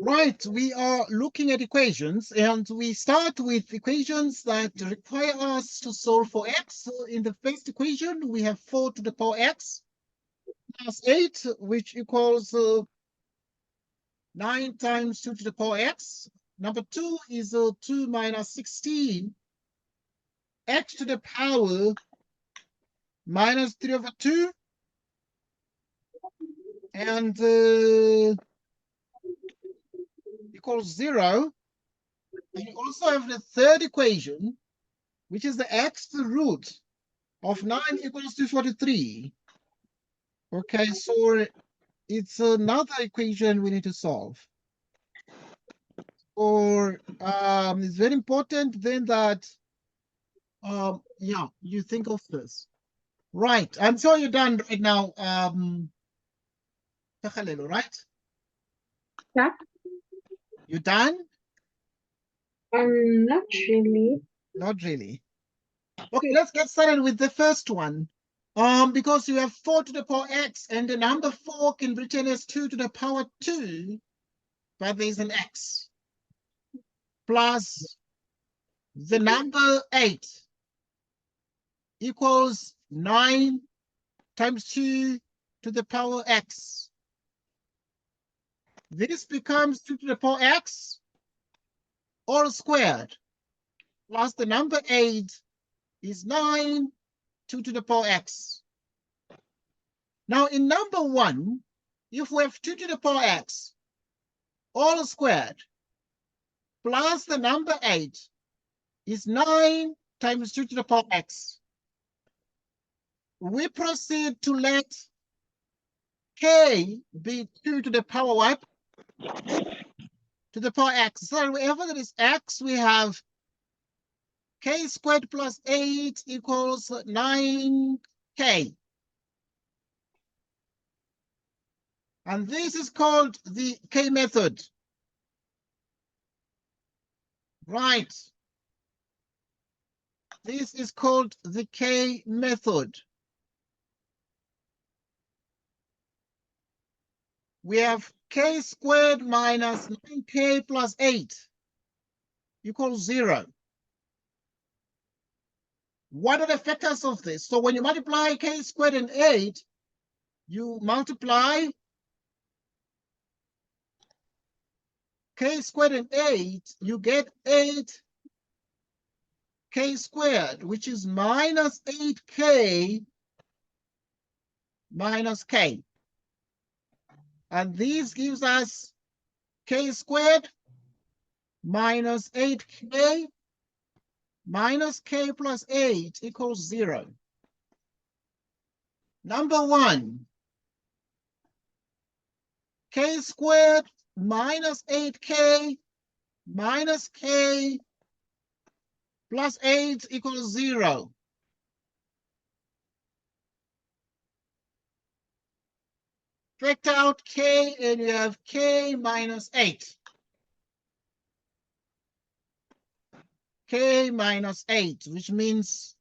Right, we are looking at equations, and we start with equations that require us to solve for x. So in the first equation, we have 4 to the power x plus 8, which equals 9 times 2 to the power x. Number 2 is 2 minus 16, x to the power minus 3 over 2, and equals 0. And you also have the third equation, which is the x root of 9 equals to 43. Okay, so it's another equation we need to solve. Or it's very important then that yeah, you think of this. Right, I'm sure you're done right now. Takhalelo, right? Yeah. You done? Not really. Not really. Okay, let's get started with the first one. Because you have 4 to the power x, and the number 4 can be written as 2 to the power 2, but there's an x, plus the number 8 equals 9 times 2 to the power x. This becomes 2 to the power x all squared, plus the number 8 is 9, 2 to the power x. Now in number 1, if we have 2 to the power x all squared, plus the number 8 is 9 times 2 to the power x. We proceed to let k be 2 to the power what? To the power x. So wherever there is x, we have k squared plus 8 equals 9k. And this is called the k method. Right. This is called the k method. We have k squared minus 9k plus 8 equals 0. What are the factors of this? So when you multiply k squared and 8, you multiply k squared and 8, you get 8 k squared, which is minus 8k minus k. And this gives us k squared minus 8k minus k plus 8 equals 0. Number 1, k squared minus 8k minus k plus 8 equals 0. Factor out k and you have k minus 8. K minus 8, which means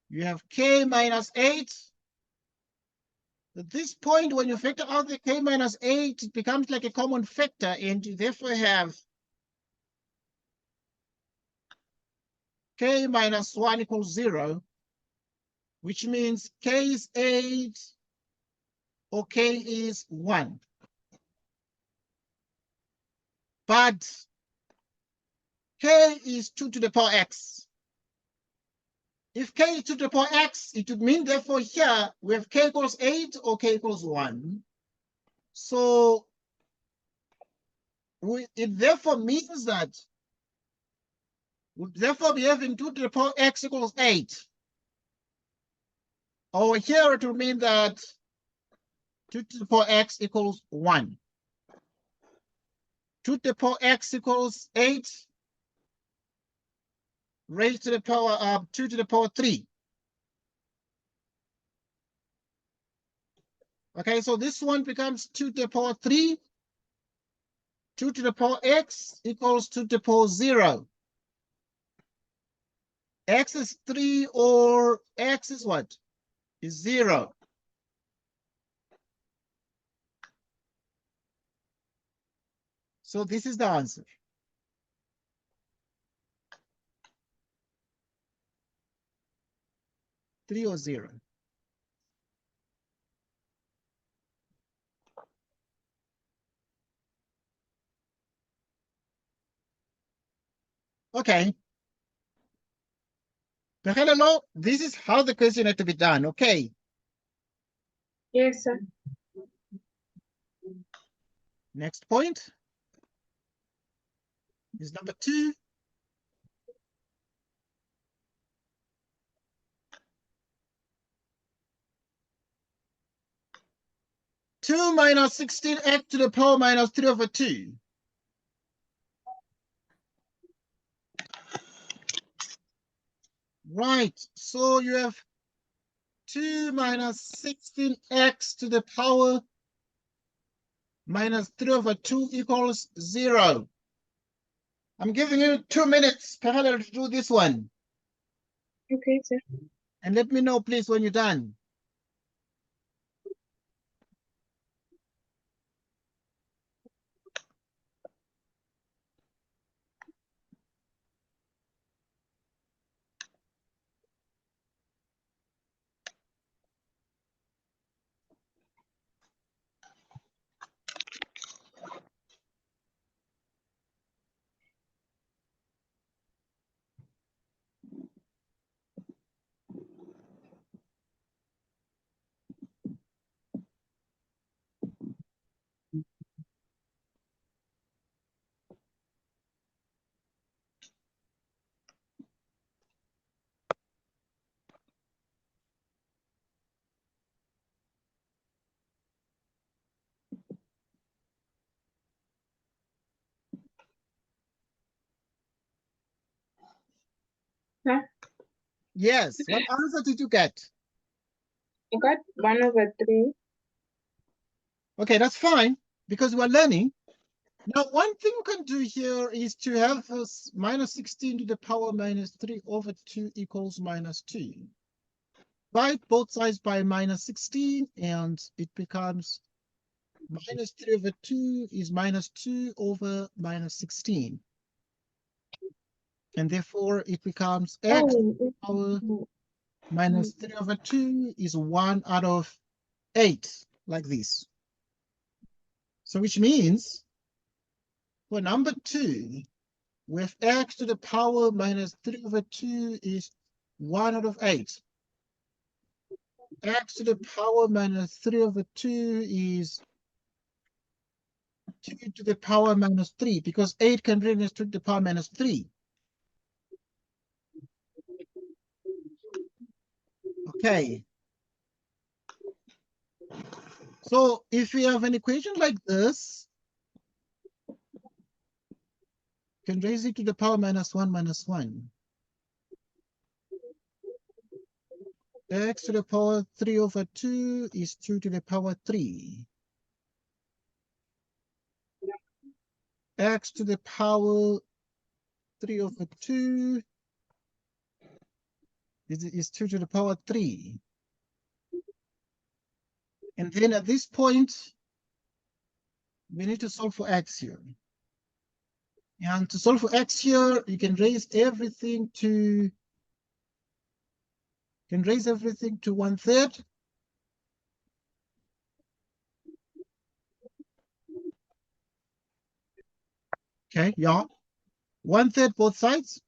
you have k minus 8. At this point, when you factor out the k minus 8, it becomes like a common factor, and you therefore have k minus 1 equals 0, which means k is 8 or k is 1. But k is 2 to the power x. If k is 2 to the power x, it would mean therefore here we have k equals 8 or k equals 1. So it therefore means that would therefore be having 2 to the power x equals 8. Over here it will mean that 2 to the power x equals 1. 2 to the power x equals 8 raised to the power of 2 to the power 3. Okay, so this one becomes 2 to the power 3. 2 to the power x equals 2 to the power 0. X is 3 or x is what? Is 0. So this is the answer. Three or zero. Okay. Hello, this is how the question had to be done. Okay. Yes, sir. Next point is number 2. Two minus 16x to the power minus 3 over 2. Right, so you have 2 minus 16x to the power minus 3 over 2 equals 0. I'm giving you 2 minutes, Pamela, to do this one. Okay, sir. And let me know, please, when you're done. Huh? Yes, what answer did you get? I got 1/3. Okay, that's fine, because we're learning. Now, one thing we can do here is to have this minus 16 to the power minus 3 over 2 equals minus 2. Divide both sides by minus 16, and it becomes minus 3 over 2 is minus 2 over minus 16. And therefore, it becomes x to the power minus 3 over 2 is 1 out of 8, like this. So which means for number 2, with x to the power minus 3 over 2 is 1 out of 8. X to the power minus 3 over 2 is 2 to the power minus 3, because 8 can be raised to the power minus 3. Okay. So if we have an equation like this, can raise it to the power minus 1 minus 1. X to the power 3 over 2 is 2 to the power 3. X to the power 3 over 2 is 2 to the power 3. And then at this point, we need to solve for x here. And to solve for x here, you can raise everything to 1/3. Okay, yeah. 1/3 both sides.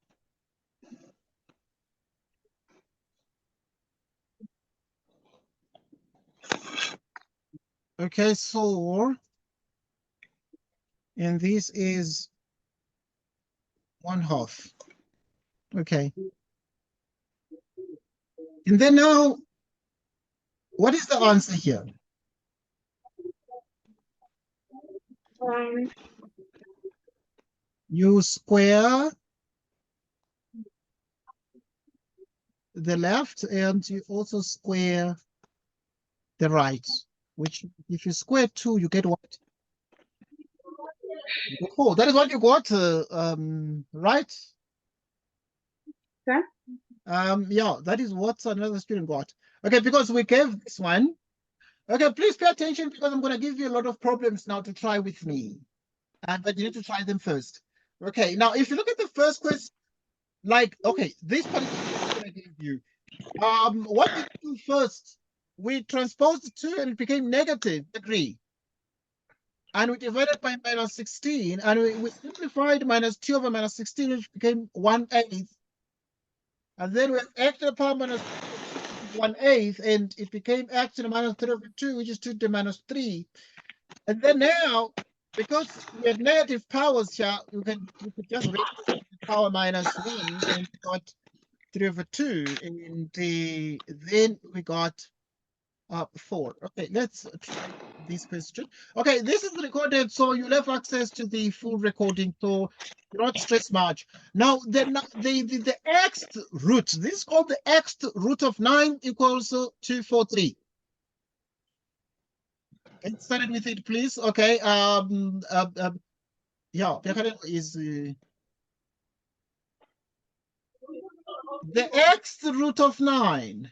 Okay, so, and this is 1/2. Okay. And then now, what is the answer here? You square the left and you also square the right, which if you square 2, you get what? You get 4. That is what you got, right? Huh? Yeah, that is what another student got. Okay, because we gave this one. Okay, please pay attention, because I'm going to give you a lot of problems now to try with me. but you need to try them first. Okay, now if you look at the first question, like, okay, this particular question I gave you, what did we do first? We transposed 2 and it became negative degree. And we divided by minus 16, and we simplified minus 2 over minus 16, which became 1/8. And then we have x to the power minus 1/8, and it became x to the minus 3 over 2, which is 2 to the minus 3. And then now, because we have negative powers here, we could just raise the power minus 1, and we got 3 over 2, and then we got 4. Okay, let's try this question. Okay, this is recorded, so you'll have access to the full recording, so do not stress much. Now, the xth root, this is called the xth root of 9 equals 243. Get started with it, please. Okay. Yeah, is the xth root of 9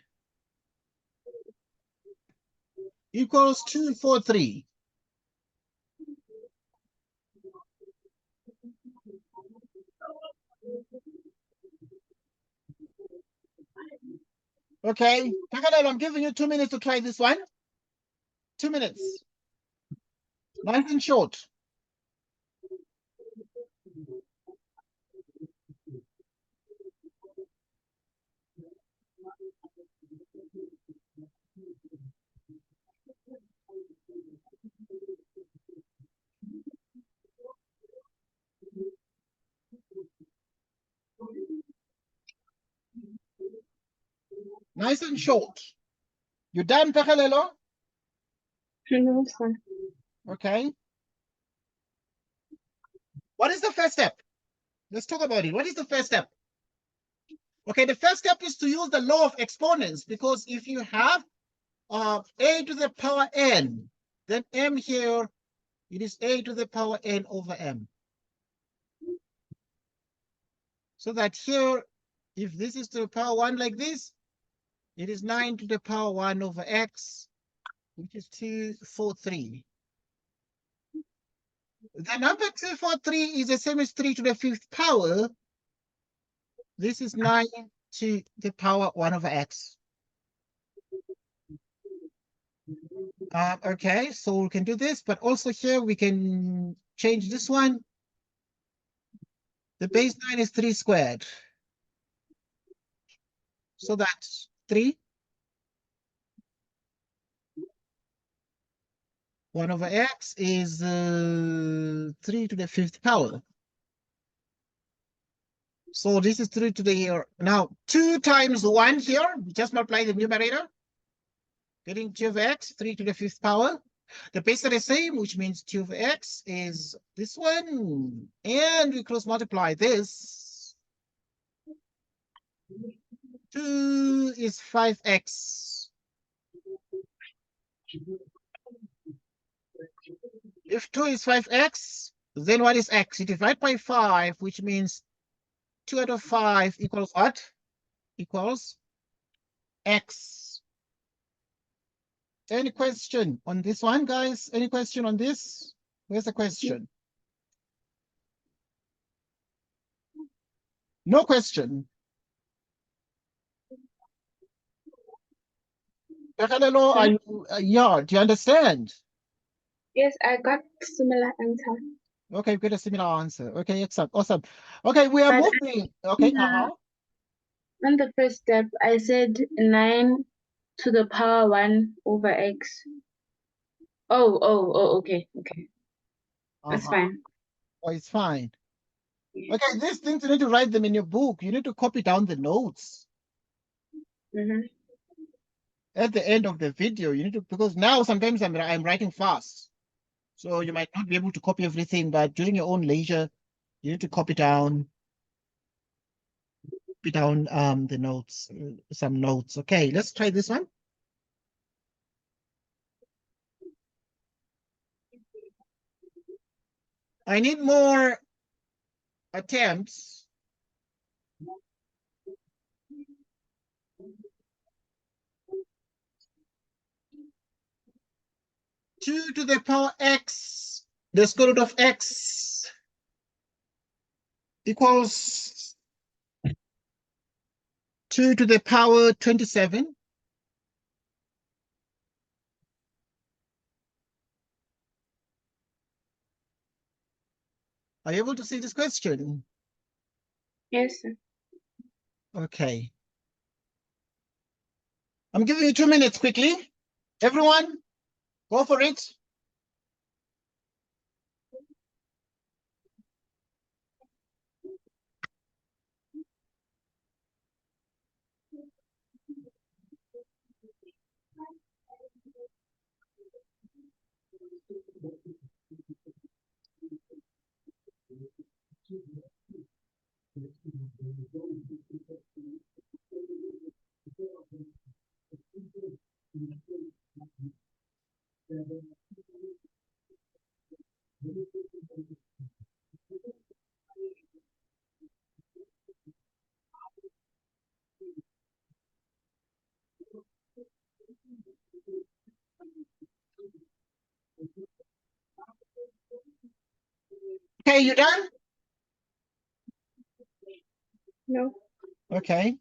equals 243. Okay, I'm giving you 2 minutes to try this one. 2 minutes. Nice and short. Nice and short. You done, Pekalelo? No, sir. Okay. What is the first step? Let's talk about it. What is the first step? Okay, the first step is to use the law of exponents, because if you have a to the power n, then m here, it is a to the power n over m. So that here, if this is to the power 1 like this, it is 9 to the power 1 over x, which is 243. The number 243 is the same as 3 to the 5th power. This is 9 to the power 1 over x. Okay, so we can do this, but also here we can change this one. The base 9 is 3 squared. So that's 3. 1 over x is 3 to the 5th power. So this is 3 to the, now 2 times 1 here, we just multiply the numerator, getting 2 over x, 3 to the 5th power. The base are the same, which means 2 over x is this one, and we cross multiply this. 2 is 5x. If 2 is 5x, then what is x? You divide by 5, which means 2 out of 5 equals what? Equals x. Any question on this one, guys? Any question on this? Where's the question? No question. Are you, yeah, do you understand? Yes, I got similar answer. Okay, we've got a similar answer. Okay, excellent. Awesome. Okay, we are But moving. Okay, on the first step, I said 9 to the power 1 over x. Oh, okay. That's fine. Oh, it's fine. Okay, these things you need to write them in your book. You need to copy down the notes. At the end of the video, you need to, because now sometimes I'm writing fast. So you might not be able to copy everything, but during your own leisure, you need to copy down the notes, some notes. Okay, let's try this one. I need more attempts. Two to the power x the square root of x equals 2 to the power 27. Are you able to see this question? Yes, sir. Okay. I'm giving you 2 minutes quickly. Everyone, go for it. Okay, you done? No. Okay.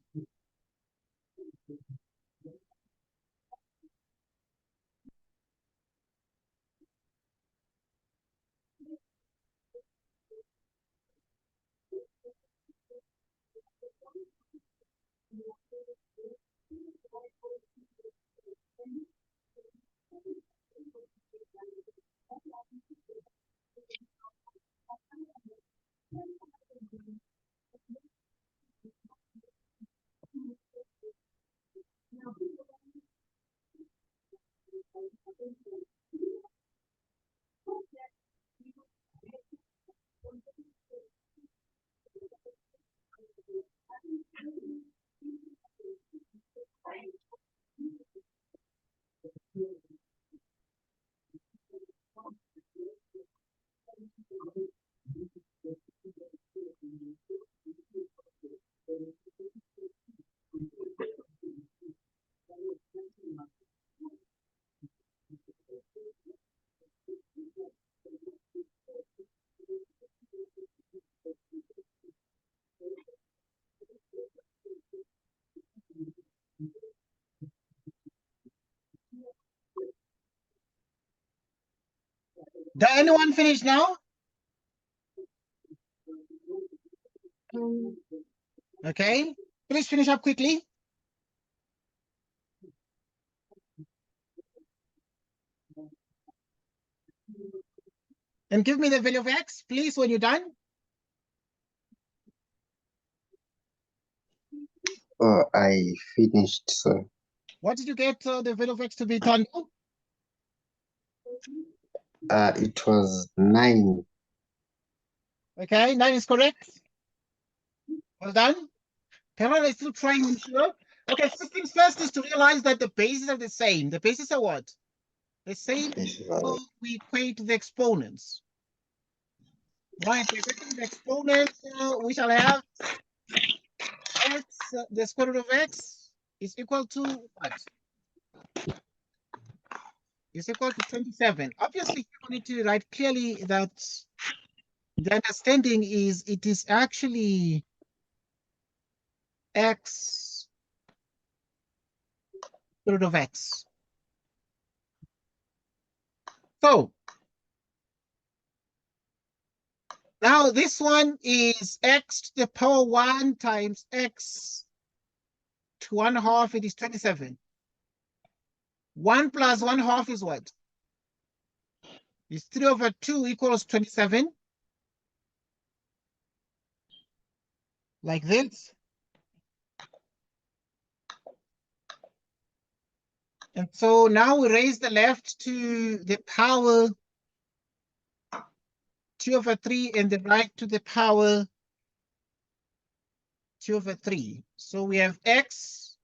Did anyone finish now? Okay. Please finish up quickly. And give me the value of x, please, when you're done. I finished, sir. What did you get the value of x to be, Tondo? It was 9. Okay, 9 is correct. Well done. Carol is still trying to ensure. Okay, first things first is to realize that the bases are the same. The bases are what? The same. Yes, So we equate the exponents. Right, we're equating the exponents. We shall have x, the square root of x is equal to what? Is equal to 27. Obviously, you need to write clearly that the understanding is it is actually x square root of x. So now this one is x to the power 1 times x to 1/2, it is 27. 1 plus 1/2 is what? Is 3/2 equals 27. Like this. And so now we raise the left to the power 2/3 and the right to the power 2/3. So we have x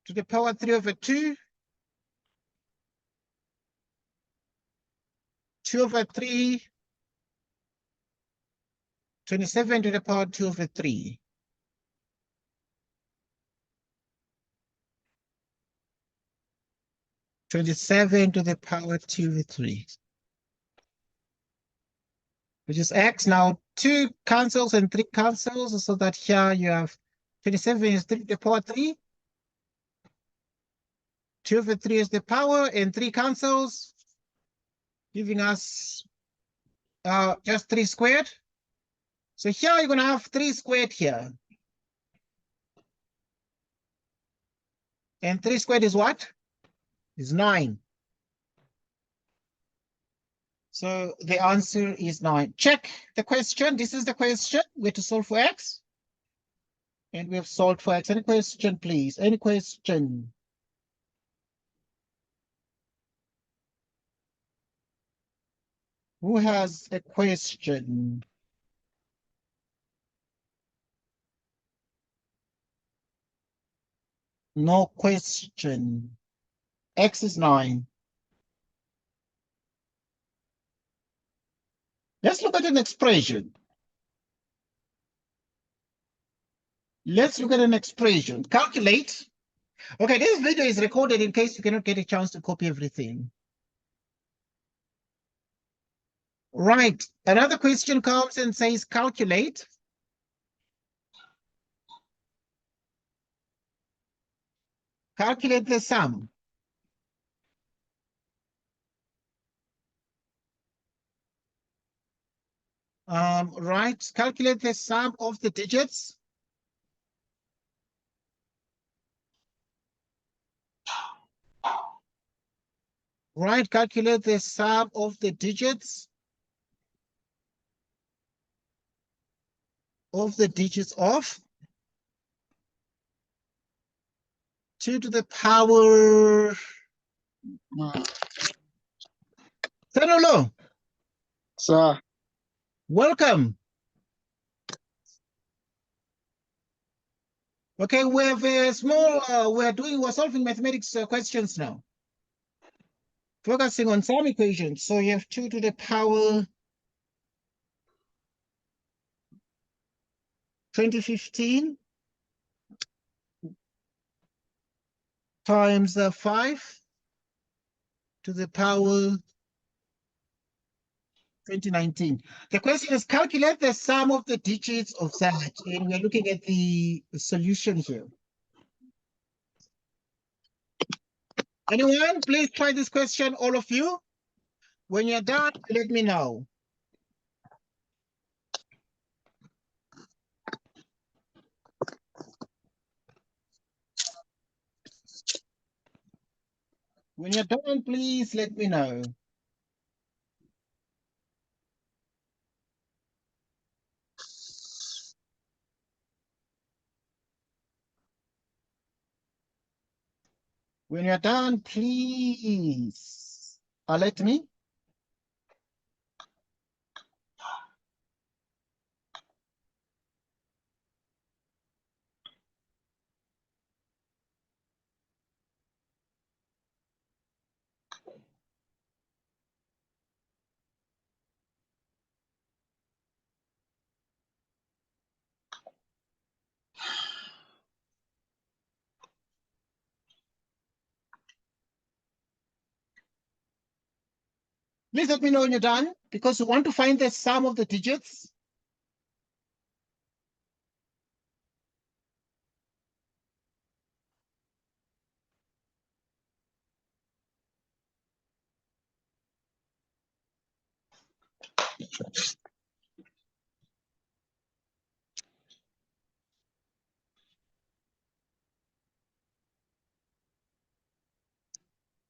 to the power 3/2, 2/3, 27 to the power 2/3. 27 to the power 2 over 3. Which is x. Now 2 cancels and 3 cancels, so that here you have 27 is 3 to the power 3. 2 over 3 is the power, and 3 cancels, giving us just 3 squared. So here you're going to have 3 squared here. And 3 squared is what? Is 9. So the answer is 9. Check the question. This is the question. We're to solve for x. And we have solved for x. Any question, please? Any question? Who has a question? No question. X is 9. Let's look at an expression. Let's look at an expression. Calculate. Okay, this video is recorded in case you cannot get a chance to copy everything. Right. Another question comes and says calculate. Calculate the sum. Right. Calculate the sum of the digits. Right. Calculate the sum of the digits. Of the digits of 2 to the power. Senolo, Sir, welcome. Okay, we have a small, we're solving mathematics questions now. Focusing on some equations. So you have 2 to the power 2015 times 5 to the power 2019. The question is calculate the sum of the digits of that. And we're looking at the solution here. Anyone, please try this question, all of you. When you're done, let me know. When you're done, please let me know. When you're done, please let me. Please let me know when you're done, because we want to find the sum of the digits.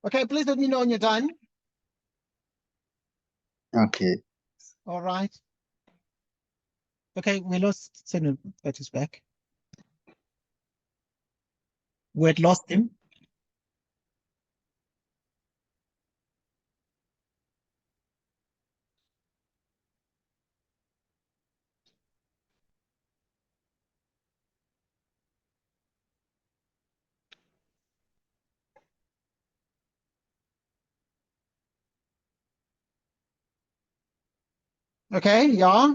Okay, please let me know when you're done. okay. All right. Okay, we lost Senor that is back. We had lost him. Okay, yeah.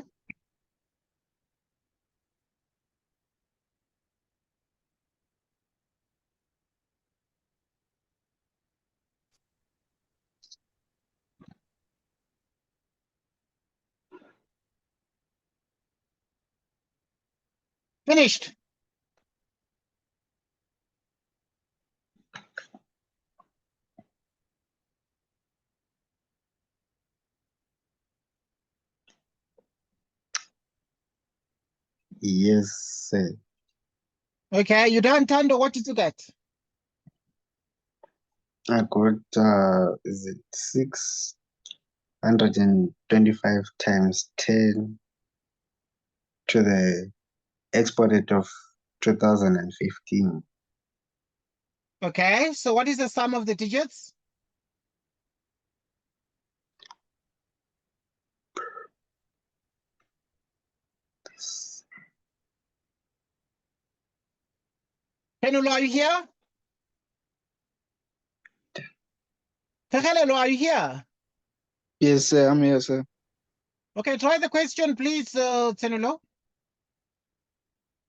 Finished. Yes, sir. Okay, you done, Tando? What did you get? I got is it 625 times 10 to the exponent of 2015. Okay, so what is the sum of the digits? Penulo, are you here? Pegelelo, are you here? Yes, sir. I'm here, sir. Okay, try the question, please, Tenulo.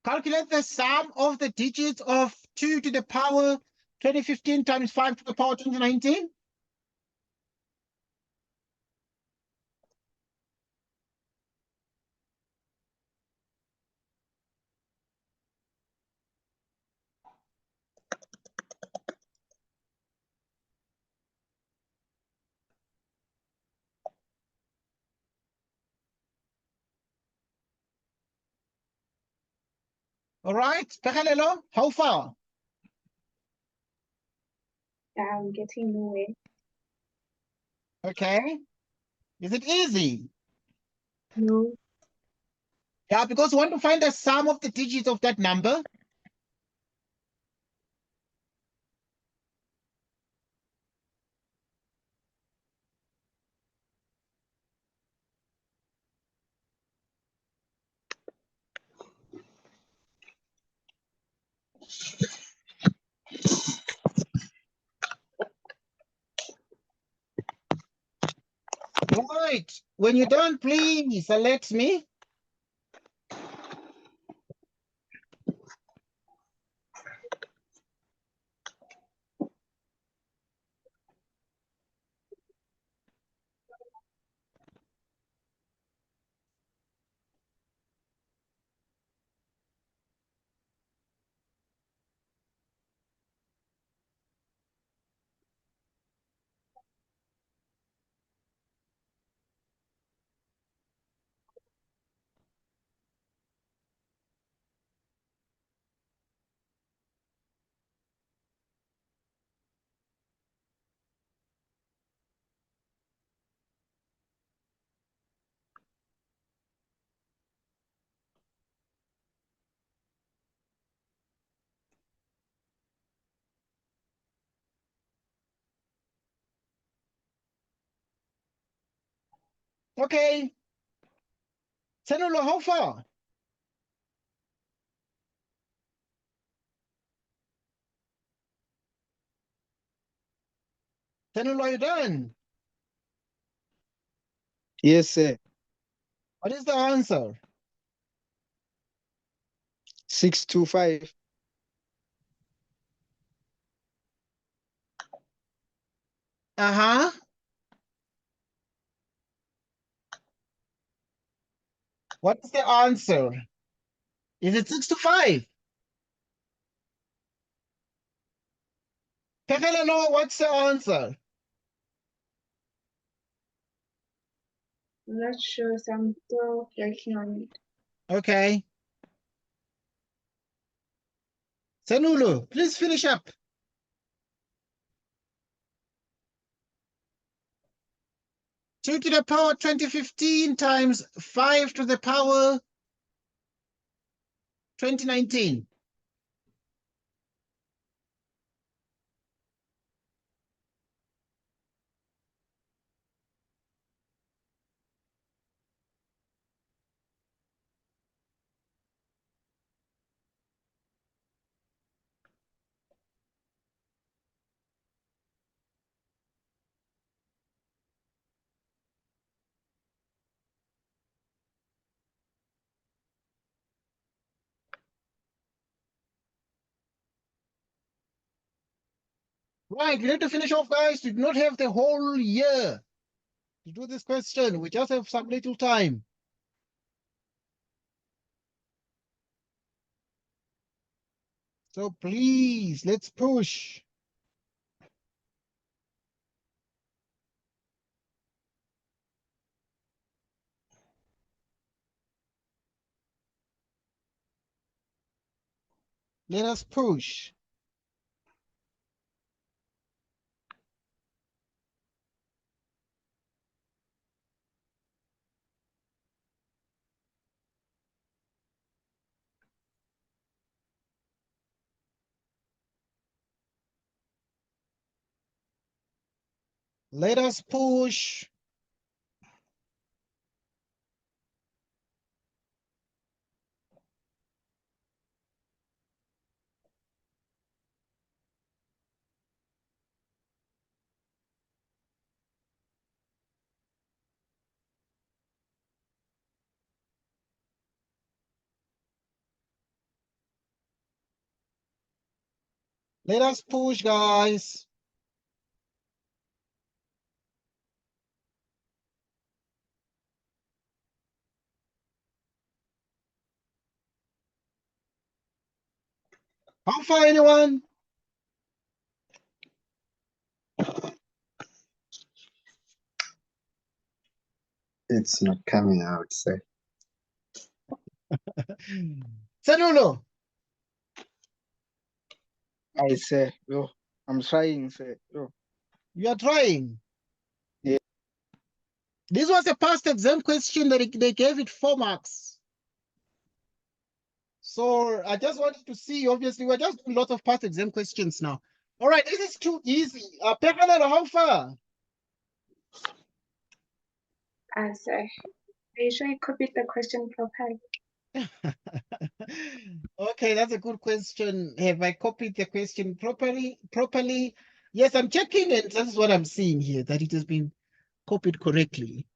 Calculate the sum of the digits of 2 to the power 2015 times 5 to the power 2019. All right, Pegelelo, how far? I'm getting nowhere. Okay. Is it easy? No. Yeah, because we want to find the sum of the digits of that number. Right. When you're done, please select me. Okay. Tenulo, how far? Tenulo, you done? Yes, sir. What is the answer? 625. Uh-huh. What is the answer? Is it 6 to 5? Pegelelo, what's the answer? I'm not sure, so I'm still working on it. Okay. Senulu, please finish up. Two to the power 2015 times 5 to the power 2019. Right, we need to finish off, guys. We do not have the whole year to do this question. We just have some little time. So please, let's push. Let us push. Let us push. Let us push, guys. How far, anyone? It's not coming out, sir. Sanulo, I say, yo, I'm trying, sir. Yo. you are trying. Yeah. This was a past exam question that they gave it 4 marks. So I just wanted to see, obviously, we're just doing lots of past exam questions now. All right, this is too easy. Pekalelo, how far? Sorry. Are you sure you copied the question properly? Okay, that's a good question. Have I copied the question properly? Yes, I'm checking, and that's what I'm seeing here, that it has been copied correctly.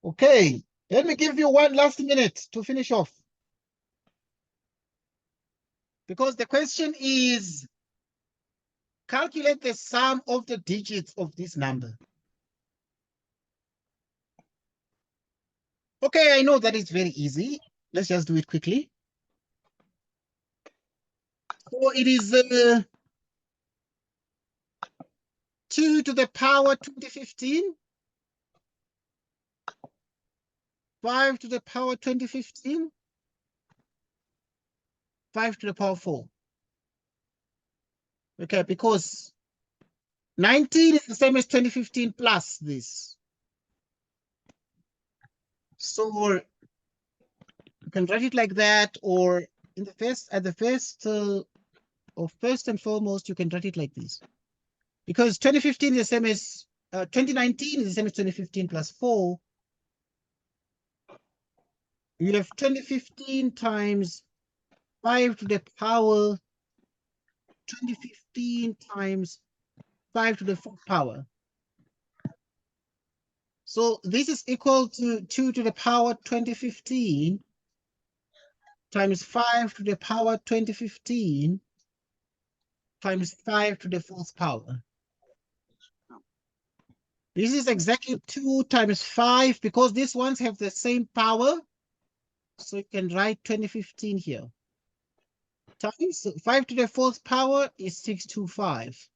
Okay, let me give you 1 last minute to finish off. Because the question is, calculate the sum of the digits of this number. Okay, I know that it's very easy. Let's just do it quickly. So it is 2 to the power 2015. 5 to the power 2015. 5 to the power 4. Okay, because 19 is the same as 2015 plus this. So you can write it like that, or in the first, or first and foremost, you can write it like this. Because 2015 is the same as 2019 is the same as 2015 plus 4. You have 2015 times 5 to the power 2015 times 5 to the 4th power. So this is equal to 2 to the power 2015 times 5 to the power 2015 times 5 to the 4th power. This is exactly 2 times 5 because these ones have the same power. So you can write 2015 here. Times 5 to the 4th power is 625.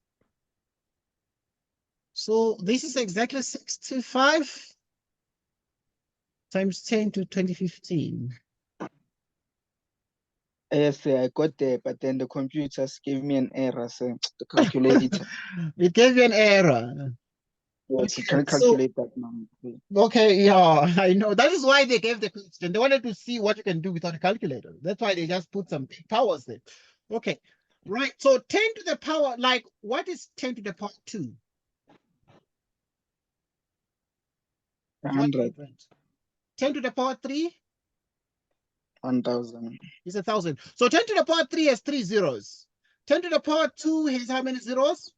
So this is exactly 625 times 10 to 2015. Yes, sir, I got there, but then the computers gave me an error, sir. The calculator. It gave you an error. Yes, you Okay, can't calculate that number. Okay, yeah, I know. That is why they gave the question. They wanted to see what you can do without a calculator. That's why they just put some big powers there. Okay, right. So 10 to the power, like, what is 10 to the power 2? 100, 10 to the power 3 1,000, is 1,000. So 10 to the power 3 has 3 zeros. 10 to the power 2 has how many zeros?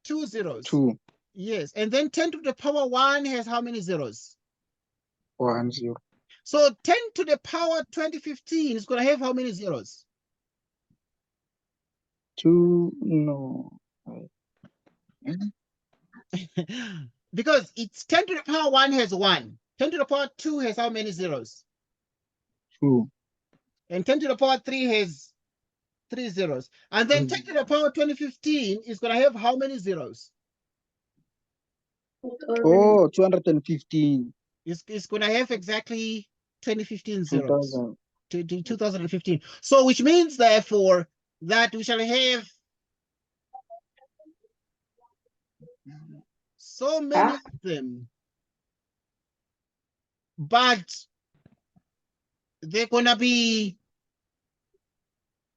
2 zeros. 2, Yes, and then 10 to the power 1 has how many zeros? 1, 0. So 10 to the power 2015 is going to have how many zeros? 2, no. Because it's 10 to the power 1 has 1. 10 to the power 2 has how many zeros? 2, And 10 to the power 3 has 3 zeros. And then 10 to the power 2015 is going to have how many zeros? Oh, 215. It's going to have exactly 2015 zeros. 2000. To 2015. So which means therefore that we shall have so many of them, but they're gonna be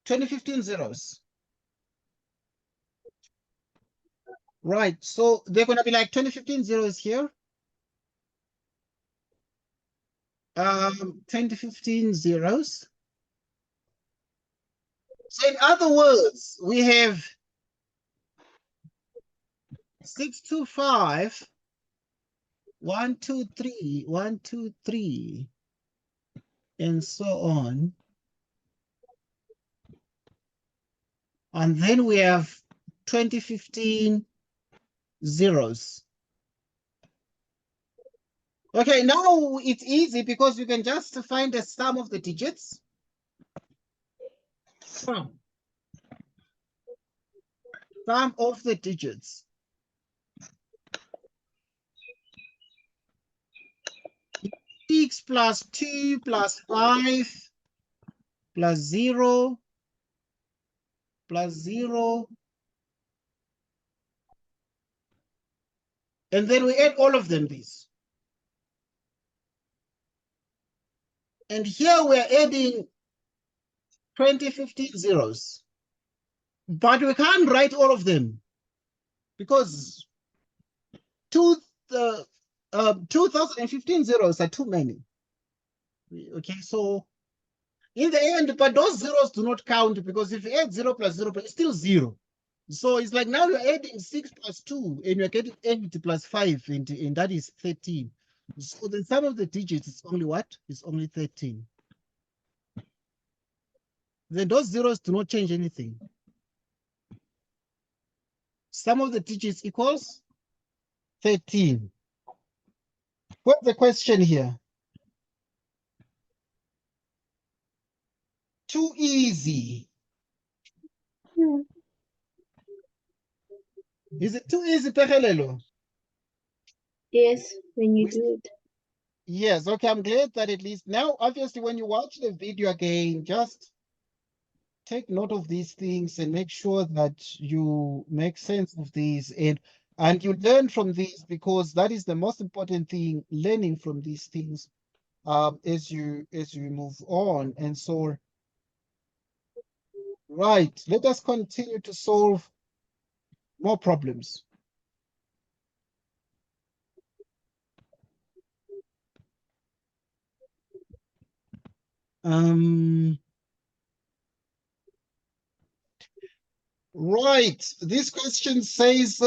2015 zeros. Right, so they're gonna be like 2015 zeros here. 2015 zeros. So in other words, we have 625, 1, 2, 3, 1, 2, 3, and so on. And then we have 2015 zeros. Okay, now it's easy because you can just find the sum of the digits. Sum of the digits. Six plus 2 plus 5 plus 0 plus 0. And then we add all of them these. And here we're adding 2015 zeros. But we can't write all of them because 2015 zeros are too many. Okay, so in the end, but those zeros do not count because if you add 0 plus 0, it's still 0. So it's like now you're adding 6 plus 2 and you're getting 8 plus 5 and that is 13. So the sum of the digits is only what? It's only 13. Then those zeros do not change anything. Sum of the digits equals 13. What's the question here? Too easy. Is it too easy, Pehelelo? Yes, when you do it. Yes, okay, I'm glad that at least now, obviously, when you watch the video again, just take note of these things and make sure that you make sense of these and you learn from these because that is the most important thing, learning from these things as you move on. And so, right, let us continue to solve more problems. Right, this question says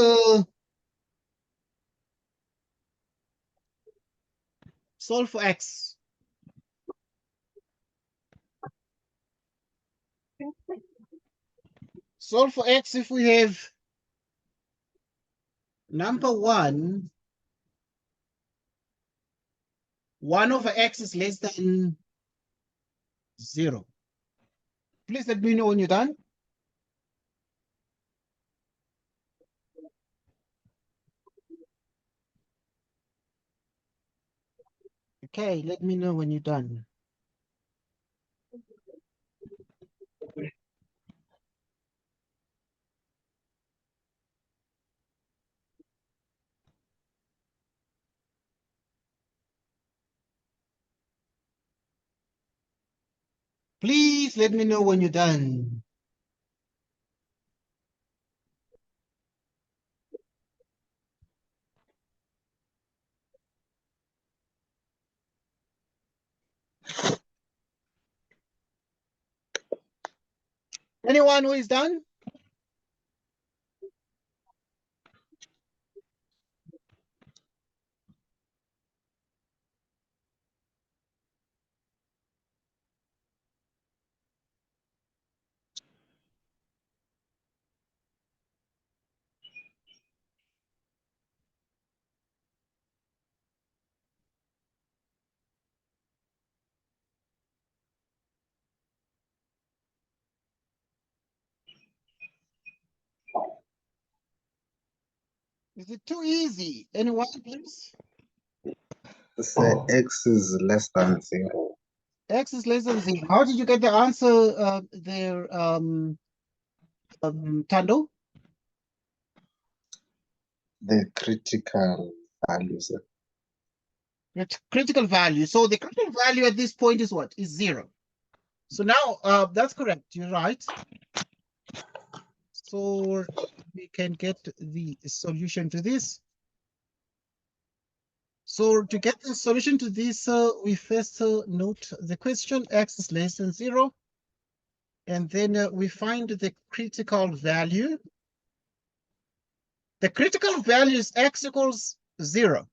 solve for x. Solve for x if we have number 1 over x is less than 0. Please let me know when you're done. Okay, let me know when you're done. Please let me know when you're done. Anyone who is done? Is it too easy? Anyone, please? Say x is less than 0. X is less than 0. How did you get the answer there, Tando? The critical values. Critical value. So the critical value at this point is what? Is 0. So now that's correct. You're right. So we can get the solution to this. So to get the solution to this, we first note the question x is less than 0. And then we find the critical value. The critical value is x equals 0.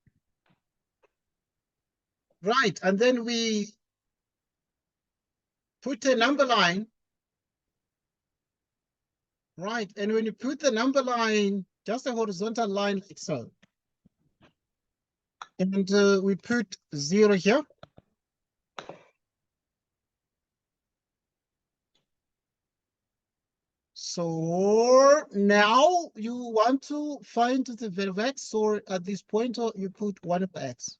Right, and then we put a number line. Right, and when you put the number line, just a horizontal line like so. And we put 0 here. So now you want to find the value of x, so at this point you put 1 over x.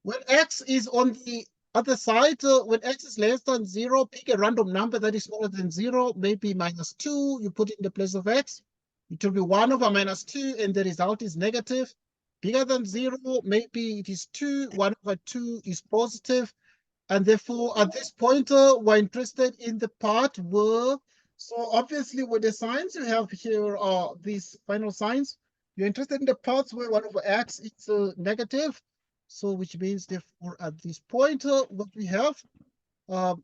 When x is on the other side, when x is less than 0, pick a random number that is smaller than 0, maybe -2, you put it in the place of x. It will be 1 over -2, and the result is negative. Bigger than 0, maybe it is 2, 1 over 2 is positive. And therefore, at this point, we're interested in the part where, so obviously with the signs you have here are these final signs. You're interested in the parts where 1 over x is negative. So which means therefore at this point, what we have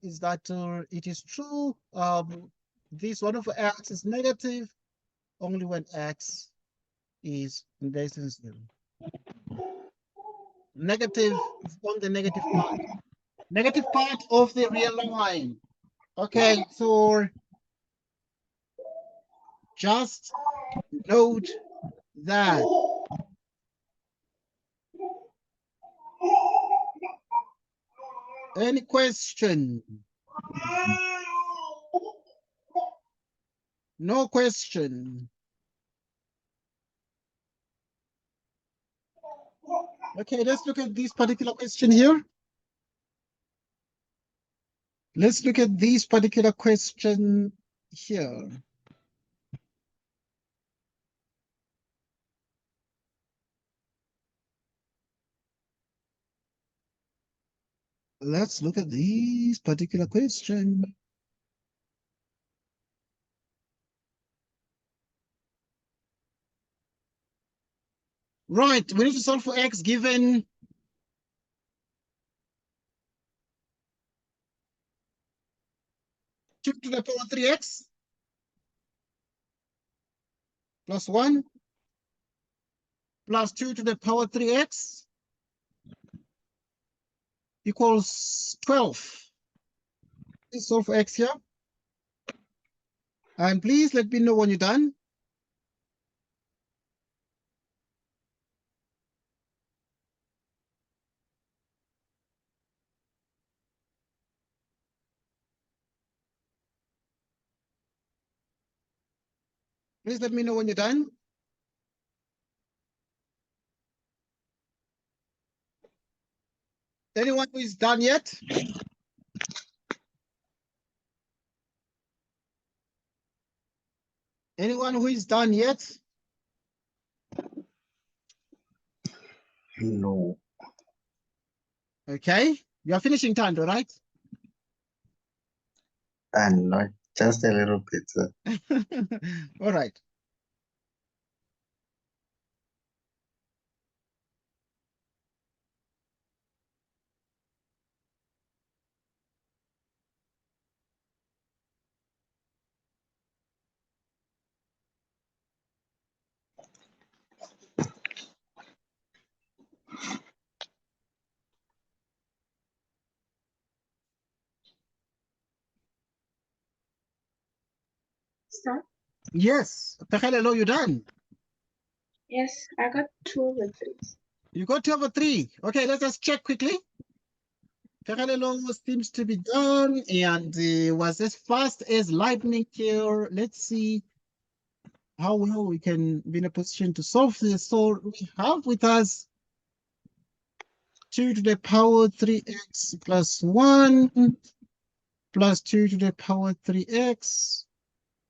is that it is true. This 1 over x is negative only when x is less than 0. Negative is on the negative part. Negative part of the real line. Okay, so just note that. Any question? No question. Okay, let's look at this particular question here. Let's look at this particular question here. Let's look at this particular question. Right, we need to solve for x given 2 to the power 3x plus 1 plus 2 to the power 3x equals 12. Let's solve for x here. And please let me know when you're done. Please let me know when you're done. Anyone who is done yet? Anyone who is done yet? No. Okay, you are finishing Tando, right? And not just a little bit. All right. Start. Yes, Pekelelo, you done? Yes, I got 2 over 3. You got 2 over 3. Okay, let's just check quickly. Pekelelo seems to be done and was as fast as lightning here. Let's see. how well we can be in a position to solve this. So we have with us 2 to the power 3x plus 1 plus 2 to the power 3x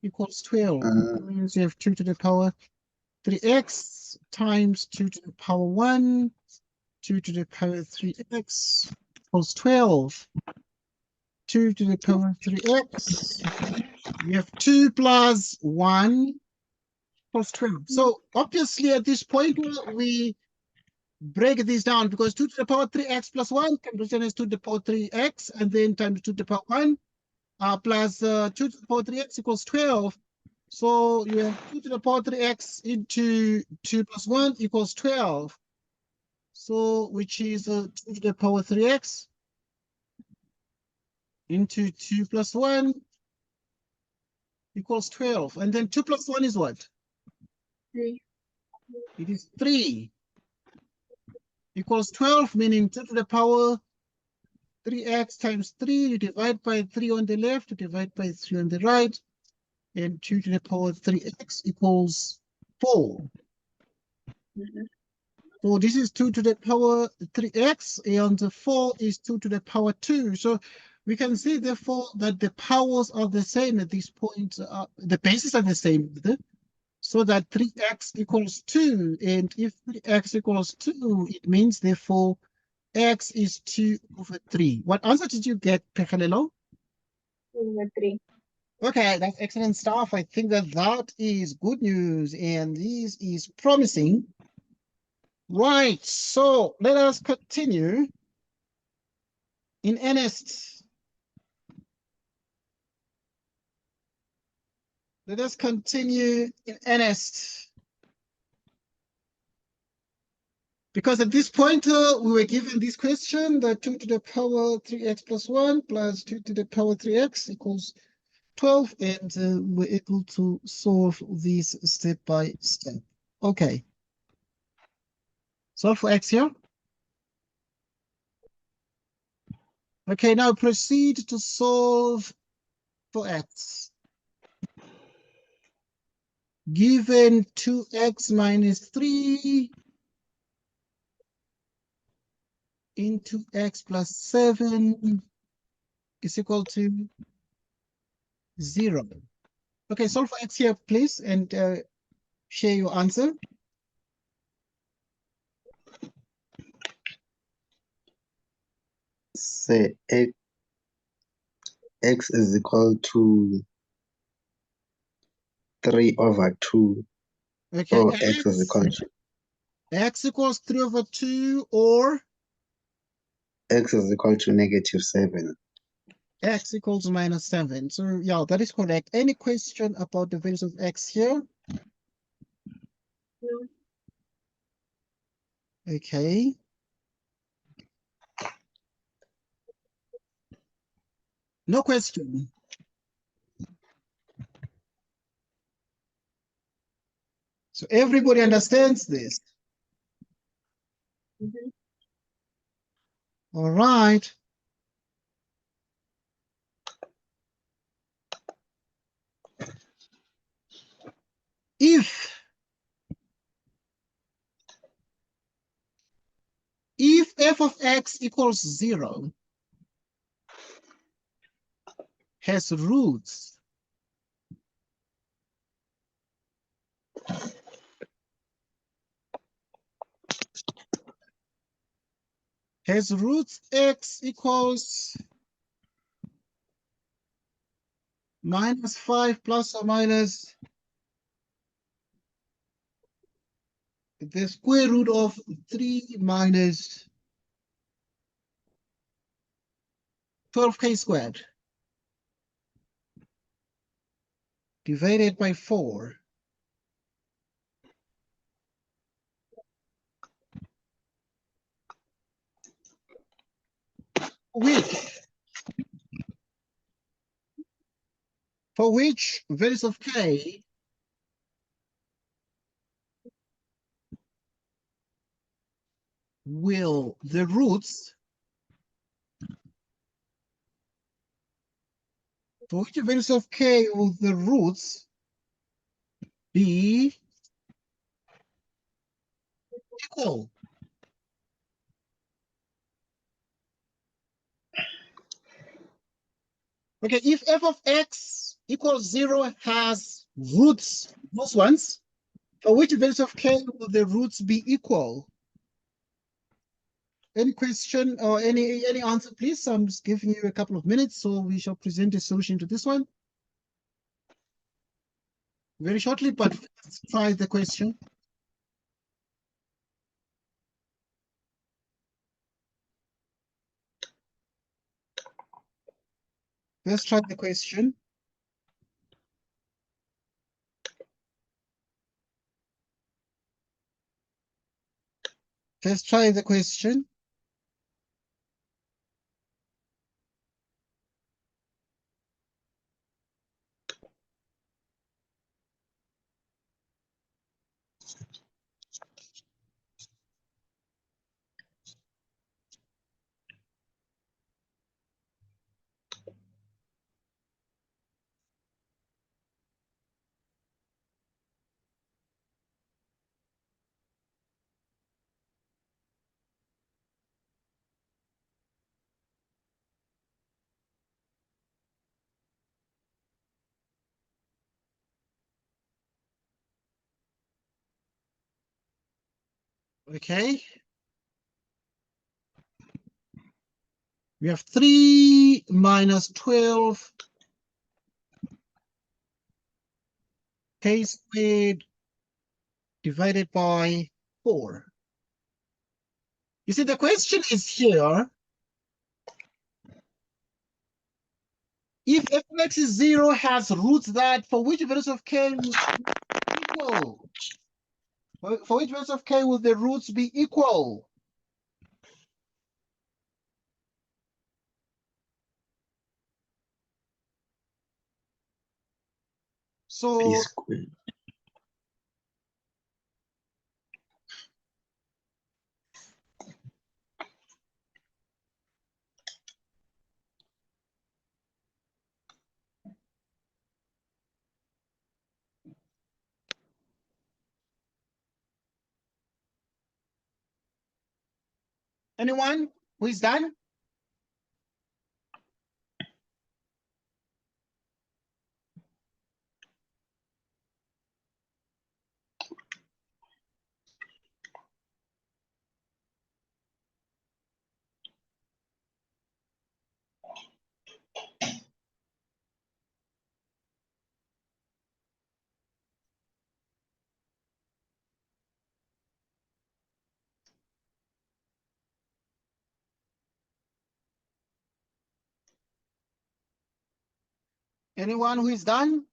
equals 12. That means we have 2 to the power 3x times 2 to the power 1, 2 to the power 3x equals 12. 2 to the power 3x. We have 2 plus 1 plus 12. So obviously at this point we break this down because 2 to the power 3x plus 1 can be written as 2 to the power 3x and then times 2 to the power 1 plus 2 to the power 3x equals 12. So you have 2 to the power 3x into 2 plus 1 equals 12. So which is 2 to the power 3x into 2 plus 1 equals 12. And then 2 plus 1 is what? 3. It is 3 equals 12, meaning 2 to the power 3x times 3. You divide by 3 on the left, you divide by 3 on the right, and 2 to the power 3x equals 4. Mhm. So this is 2 to the power 3x, and the 4 is 2 to the power 2. So we can see, therefore, that the powers are the same at this point. The bases are the same. So that 3x equals 2. And if 3x equals 2, it means, therefore, x is 2 over 3. What answer did you get, Pekhalelo? 2 over 3. Okay, that's excellent stuff. I think that that is good news, and this is promising. Right, so let us continue in earnest. Let us continue in earnest. Because at this point, we were given this question, that 2 to the power 3x plus 1 plus 2 to the power 3x equals 12, and we're able to solve this step by step. Okay. Solve for x here. Okay, now proceed to solve for x. Given 2x minus 3 into x plus 7 is equal to 0. Okay, solve for x here, please, and share your answer. Say x is equal to 3 over 2. Okay, Or x is equal to x equals 3 over 2, or x is equal to negative 7. x equals minus 7. So yeah, that is correct. Any question about the values of x here? No. Okay. No question. So everybody understands this. Mhm. All right. If f of x equals 0, has roots, x equals minus 5 plus or minus the square root of 3 minus 12k squared divided by 4. For which values of k will the roots, for which values of k will the roots be equal. Okay, if f of x equals 0 has roots, those ones, for which values of k will the roots be equal? Any question or any answer, please? I'm just giving you a couple of minutes, so we shall present a solution to this one very shortly, but let's try the question. Let's try the question. Let's try the question. Okay. We have 3 minus 12 k squared divided by 4. You see, the question is here, if f of x is 0 has roots that for which values of k will be equal? For which values of k will the roots be equal? So Please square. anyone who is done? Anyone who is done?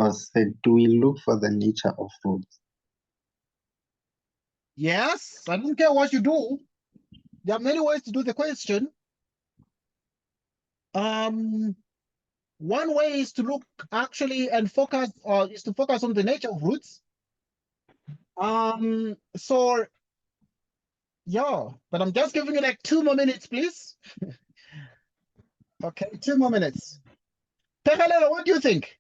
Said, do we look for the nature of roots? Yes, I don't care what you do. There are many ways to do the question. One way is to look actually and focus, or is to focus on the nature of roots. So yeah, but I'm just giving you like 2 more minutes, please. Okay, 2 more minutes. Tekalelo, what do you think?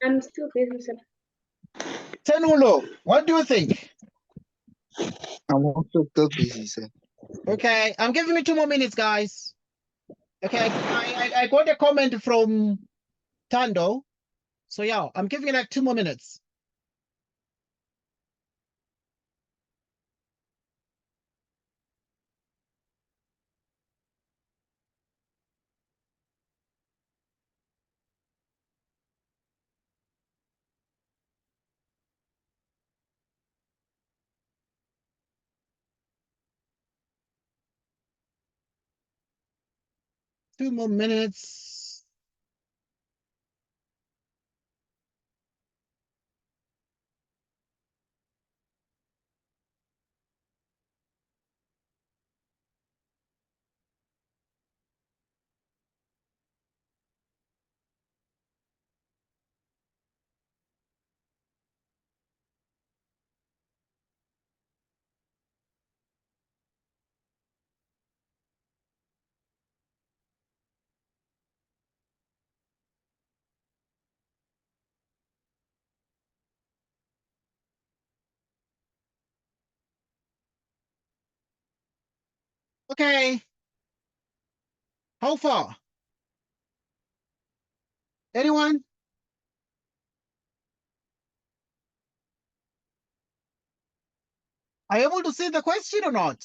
I'm still busy, sir. Tenulo, what do you think? I'm also still busy, sir. Okay, I'm giving you 2 more minutes, guys. Okay, I got a comment from Tando. So yeah, I'm giving you like 2 more minutes. Two more minutes. Okay. How far? Anyone? Are you able to see the question or not?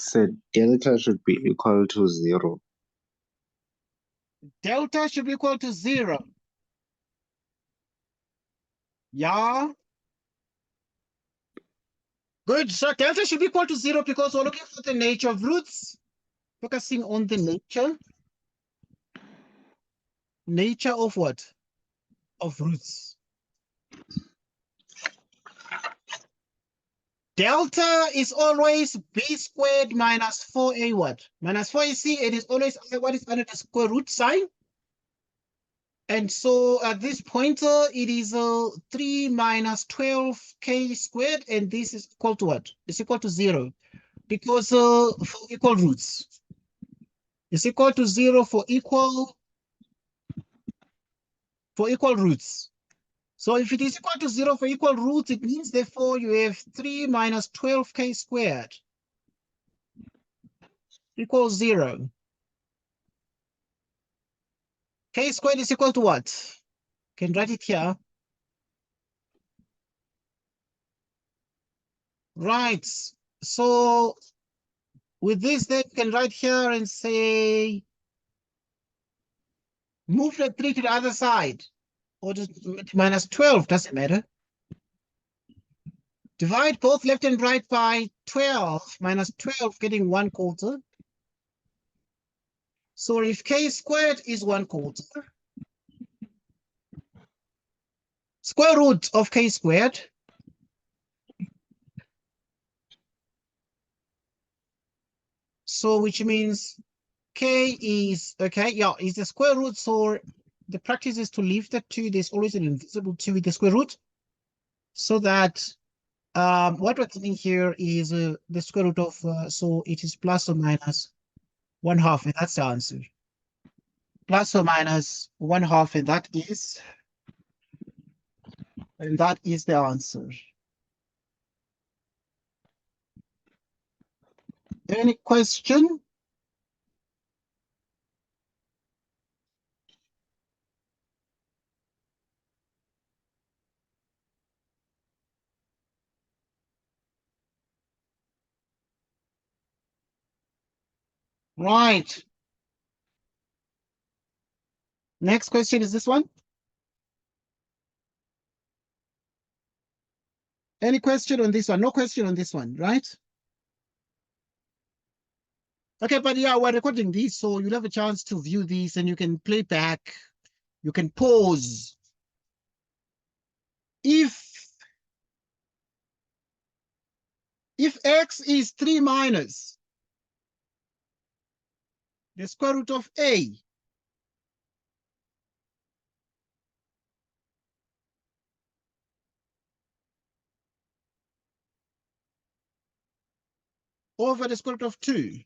Said delta should be equal to 0. Delta should be equal to 0. Yeah. Good. So delta should be equal to 0 because we're looking for the nature of roots. Focusing on the nature. Nature of what? Of roots. Delta is always b squared minus 4a what? Minus 4ac. It is always what is under the square root sign. And so at this pointer, it is 3 minus 12k squared, and this is equal to what? It's equal to 0 because for equal roots. It's equal to 0 for equal roots. So if it is equal to 0 for equal roots, it means therefore you have 3 minus 12k squared equals 0. K squared is equal to what? Can write it here. Right. So with this, then you can write here and say, move the 3 to the other side. Or just minus 12, doesn't matter. Divide both left and right by 12, minus 12, getting 1/4. So if k squared is 1/4, square root of k squared, so which means k is, okay, yeah, is the square root. So the practice is to leave the 2. There's always an invisible 2 with the square root. So that what we're getting here is the square root of, so it is plus or minus 1/2, and that's the answer. Plus or minus 1/2, and that is the answer. Any question? Right. Next question is this one. Any question on this one? No question on this one, right? Okay, but yeah, we're recording these, so you'll have a chance to view these and you can play back. You can pause. If x is 3 minus the square root of a, over the square root of 2,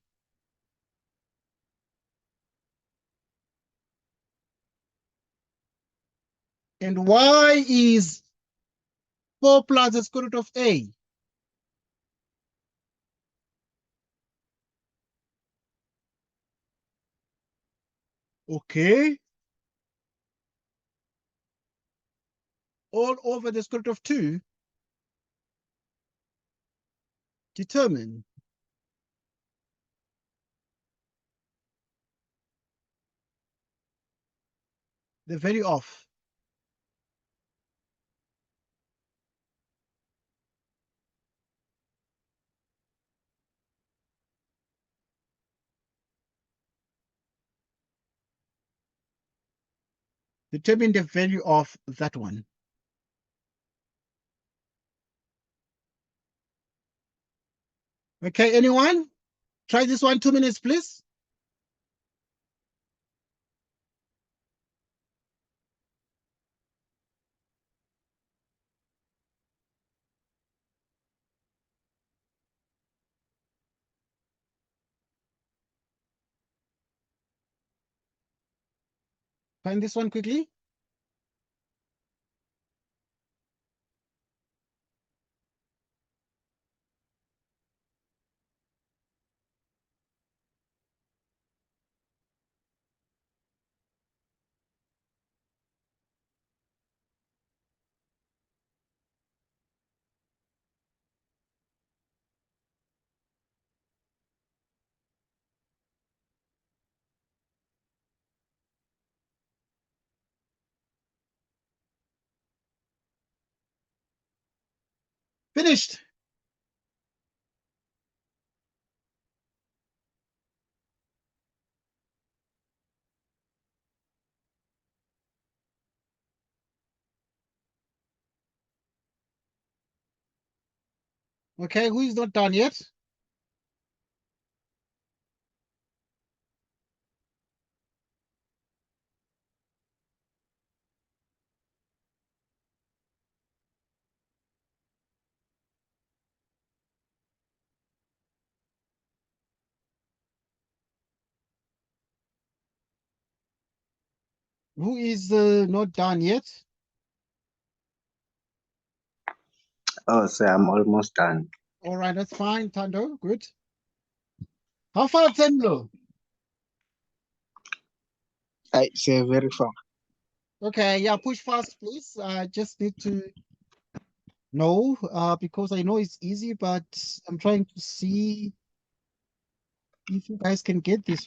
and y is 4 plus the square root of a, okay, all over the square root of 2, determine the value of determine the value of that one. Okay, anyone? Try this one, 2 minutes, please. Find this one quickly. Finished. Okay, who is not done yet? Who is not done yet? Oh, sir, I'm almost done. All right, that's fine, Tando. Good. How far, Temlo? I say very far. Okay, yeah, push fast, please. I just need to know, because I know it's easy, but I'm trying to see if you guys can get this.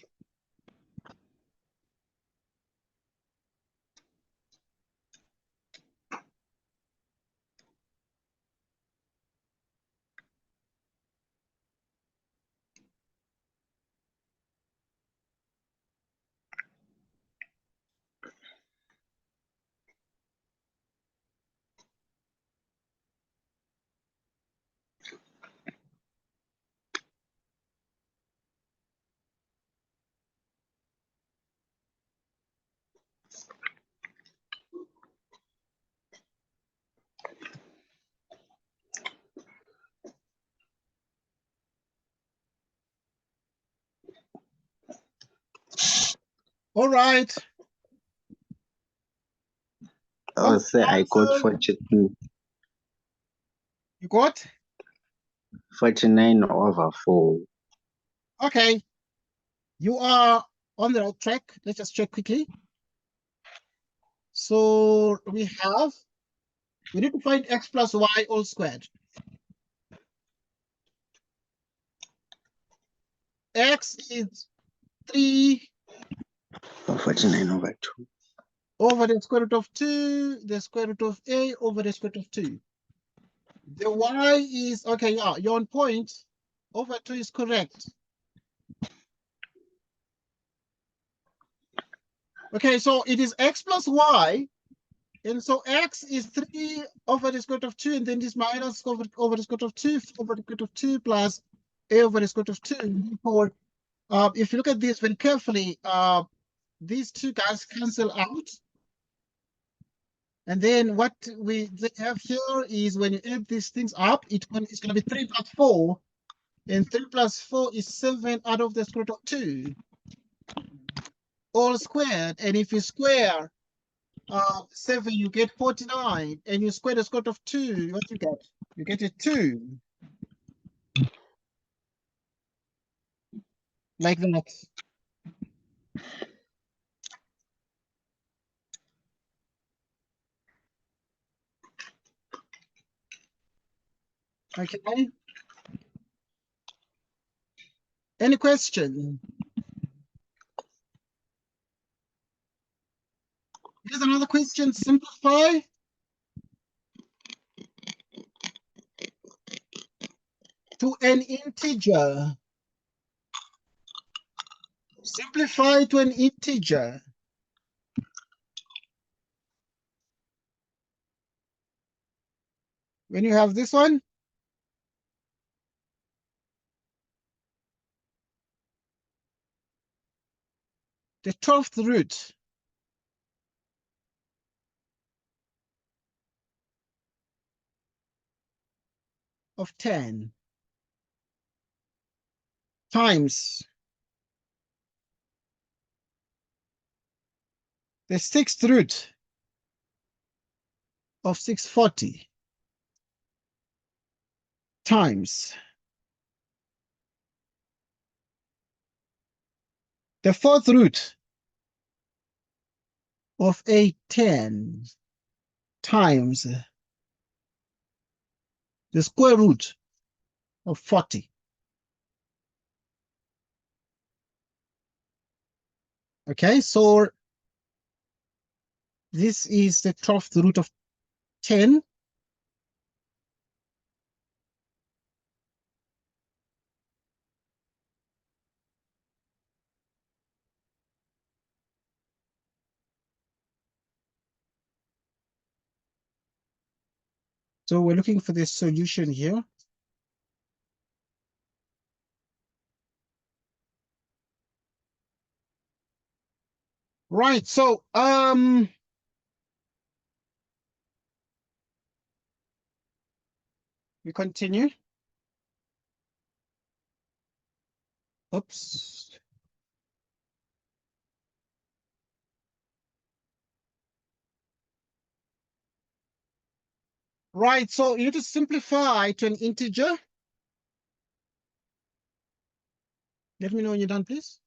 All right. Oh, What's sir, the I got answer? 42, You got? 49 over 4. Okay. You are on the right track. Let's just check quickly. So we need to find x plus y all squared. X is 3 Oh, 49 over 2. over the square root of 2, the square root of a over the square root of 2. The y is, okay, yeah, you're on point. Over 2 is correct. Okay, so it is x plus y. And so x is 3 over the square root of 2, and then this minus over the square root of 2 over the square root of 2 plus a over the square root of 2. And therefore, if you look at this very carefully, these two guys cancel out. And then what we have here is when you add these things up, it's going to be 3 plus 4. And 3 plus 4 is 7 out of the square root of 2. All squared. And if you square 7, you get 49. And you square the square root of 2, what you get? You get a 2. Like that. Okay. Any question? Here's another question. Simplify. To an integer. Simplify to an integer. When you have this one, the 12th root of 10 times the 6th root of 640 times the 4th root of 810 times the square root of 40. Okay, so this is the 12th root of 10 So we're looking for this solution here. Right, so we continue. Oops. Right, so you need to simplify to an integer. Let me know when you're done, please.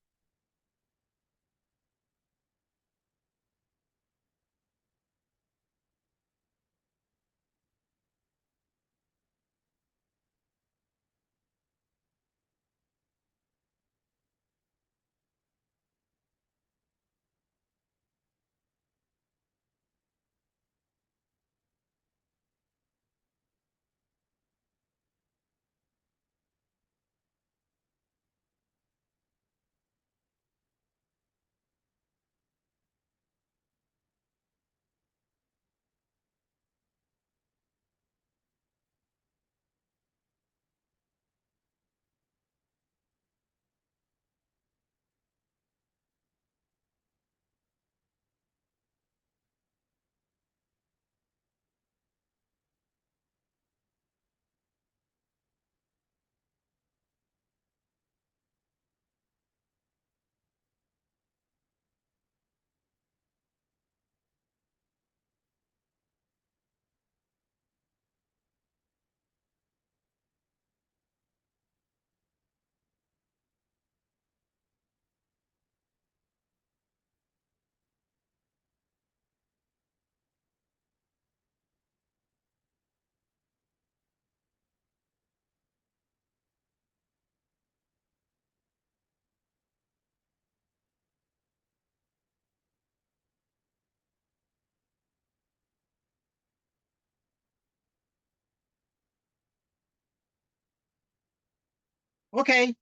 Okay.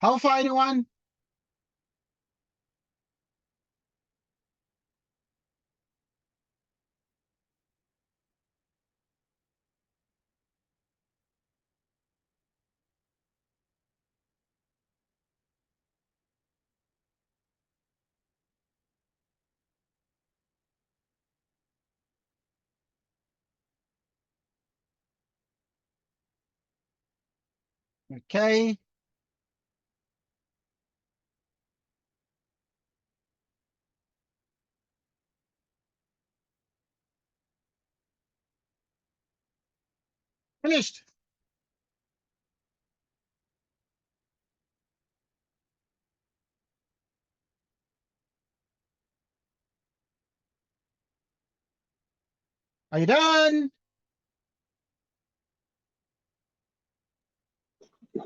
How far, anyone? Okay. Finished. Are you done?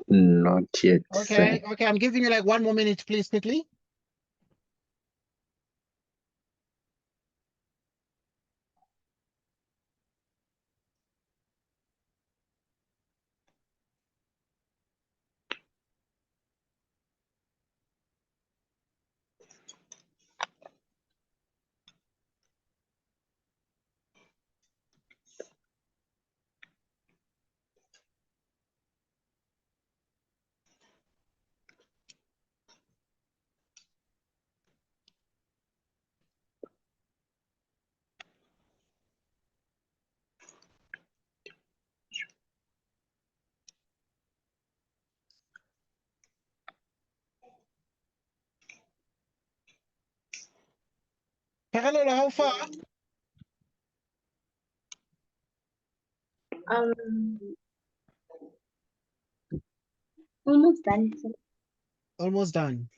Not yet, sir. Okay, okay. I'm giving you like 1 more minute, please, quickly. Parallel, how far? Um, almost done. Sir. Almost done.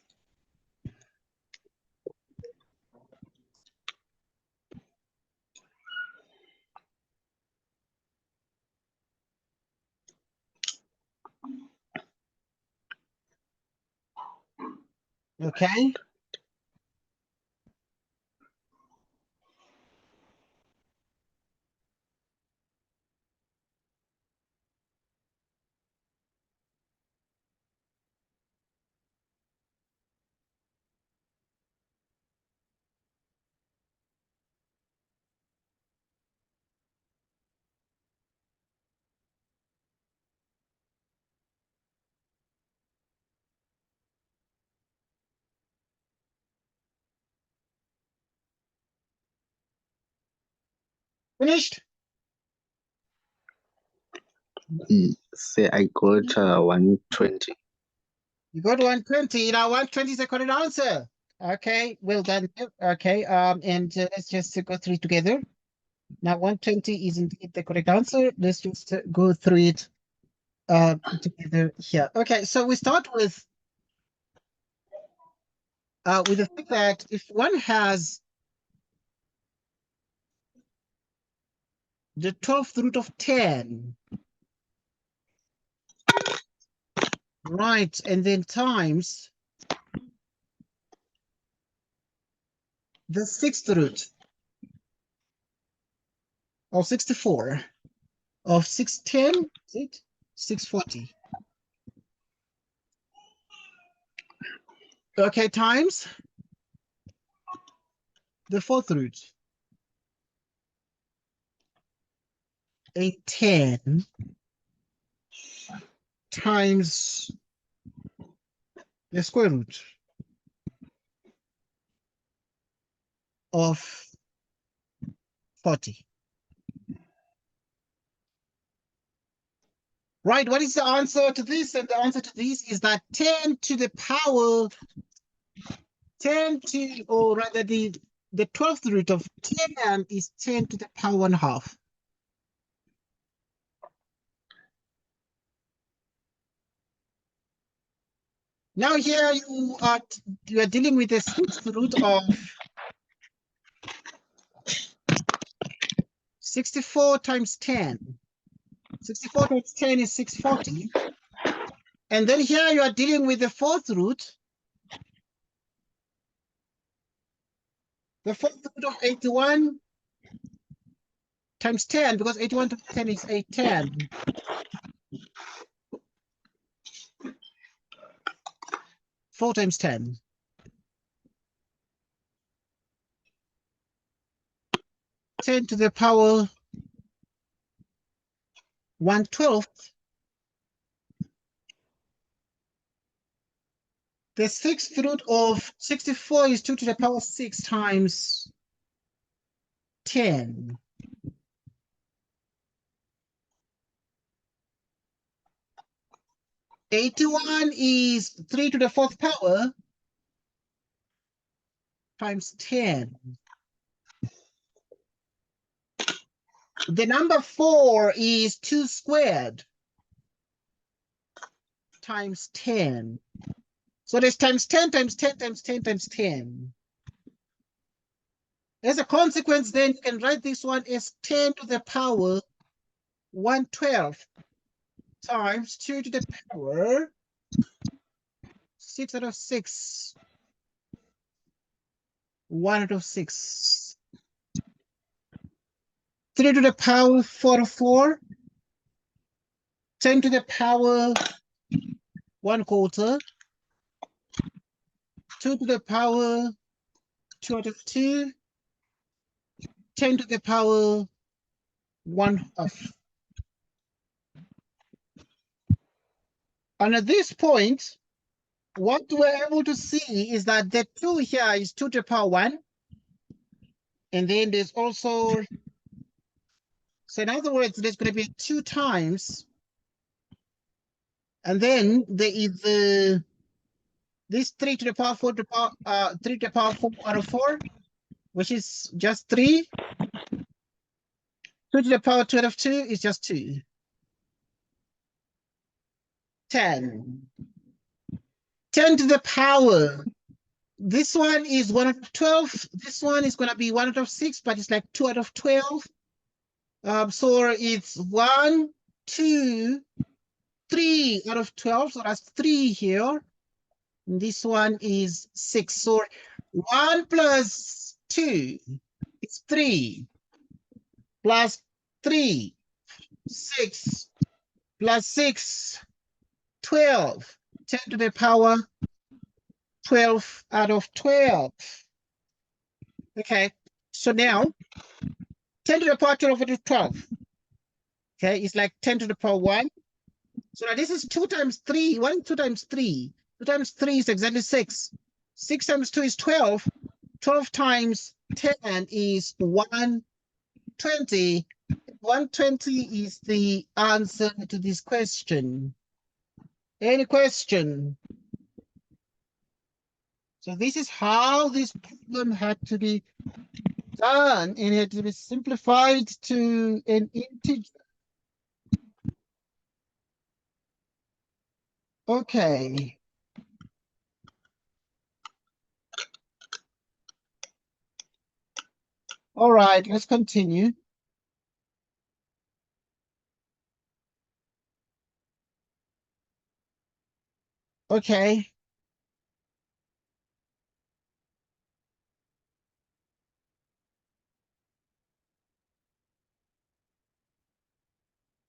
Okay. Finished? Say I got 120. You got 120. Now 120 is the correct answer. Okay, well done. Okay, and let's just go through it together. Now 120 is indeed the correct answer. Let's just go through it together here. Okay, so we start with the fact that if one has the 12th root of 10, right, and then times the 6th root of 64 of 610, is it 640? Okay, times the 4th root, 810, times the square root of 40. Right, what is the answer to this? And the answer to this is that 10 to the power, 10 to, or rather the 12th root of 10 is 10 to the power 1/2. Now here you are dealing with the 6th root of 64 times 10. 64 times 10 is 640. And then here you are dealing with the 4th root. The 4th root of 81 times 10, because 81 times 10 is 810. Four times 10. 10 to the power 1/12. The 6th root of 64 is 2 to the power 6 times 10. '81 is 3 to the 4th power times 10. The number 4 is 2 squared times 10. So there's times 10 times 10 times 10 times 10. As a consequence, then you can write this one as 10 to the power 1/12 times 2 to the power 6 out of 6. 1 out of 6. 3 to the power 4/4. 10 to the power 1/4. 2 to the power 2 out of 2. 10 to the power 1/2. And at this point, what we're able to see is that the 2 here is 2 to the power 1. And then there's also, so in other words, there's going to be 2 times. And then there is this 3 to the power 4 to the power 3 to the power 4 out of 4, which is just 3. 2 to the power 2 out of 2 is just 2. 10. 10 to the power. This one is 1 out of 12. This one is going to be 1 out of 6, but it's like 2 out of 12. So it's 1, 2, 3 out of 12. So that's 3 here. And this one is 6. So 1 plus 2 is 3. Plus 3, 6. Plus 6, 12. 10 to the power 12 out of 12. Okay, so now 10 to the power 12 over 12. Okay, it's like 10 to the power 1. So now this is 2 times 3. 1 is 2 times 3. 2 times 3 is exactly 6. 6 times 2 is 12. 12 times 10 is 1 120. 120 is the answer to this question. Any question? So this is how this problem had to be done, and it had to be simplified to an integer. Okay. All right, let's continue. Okay.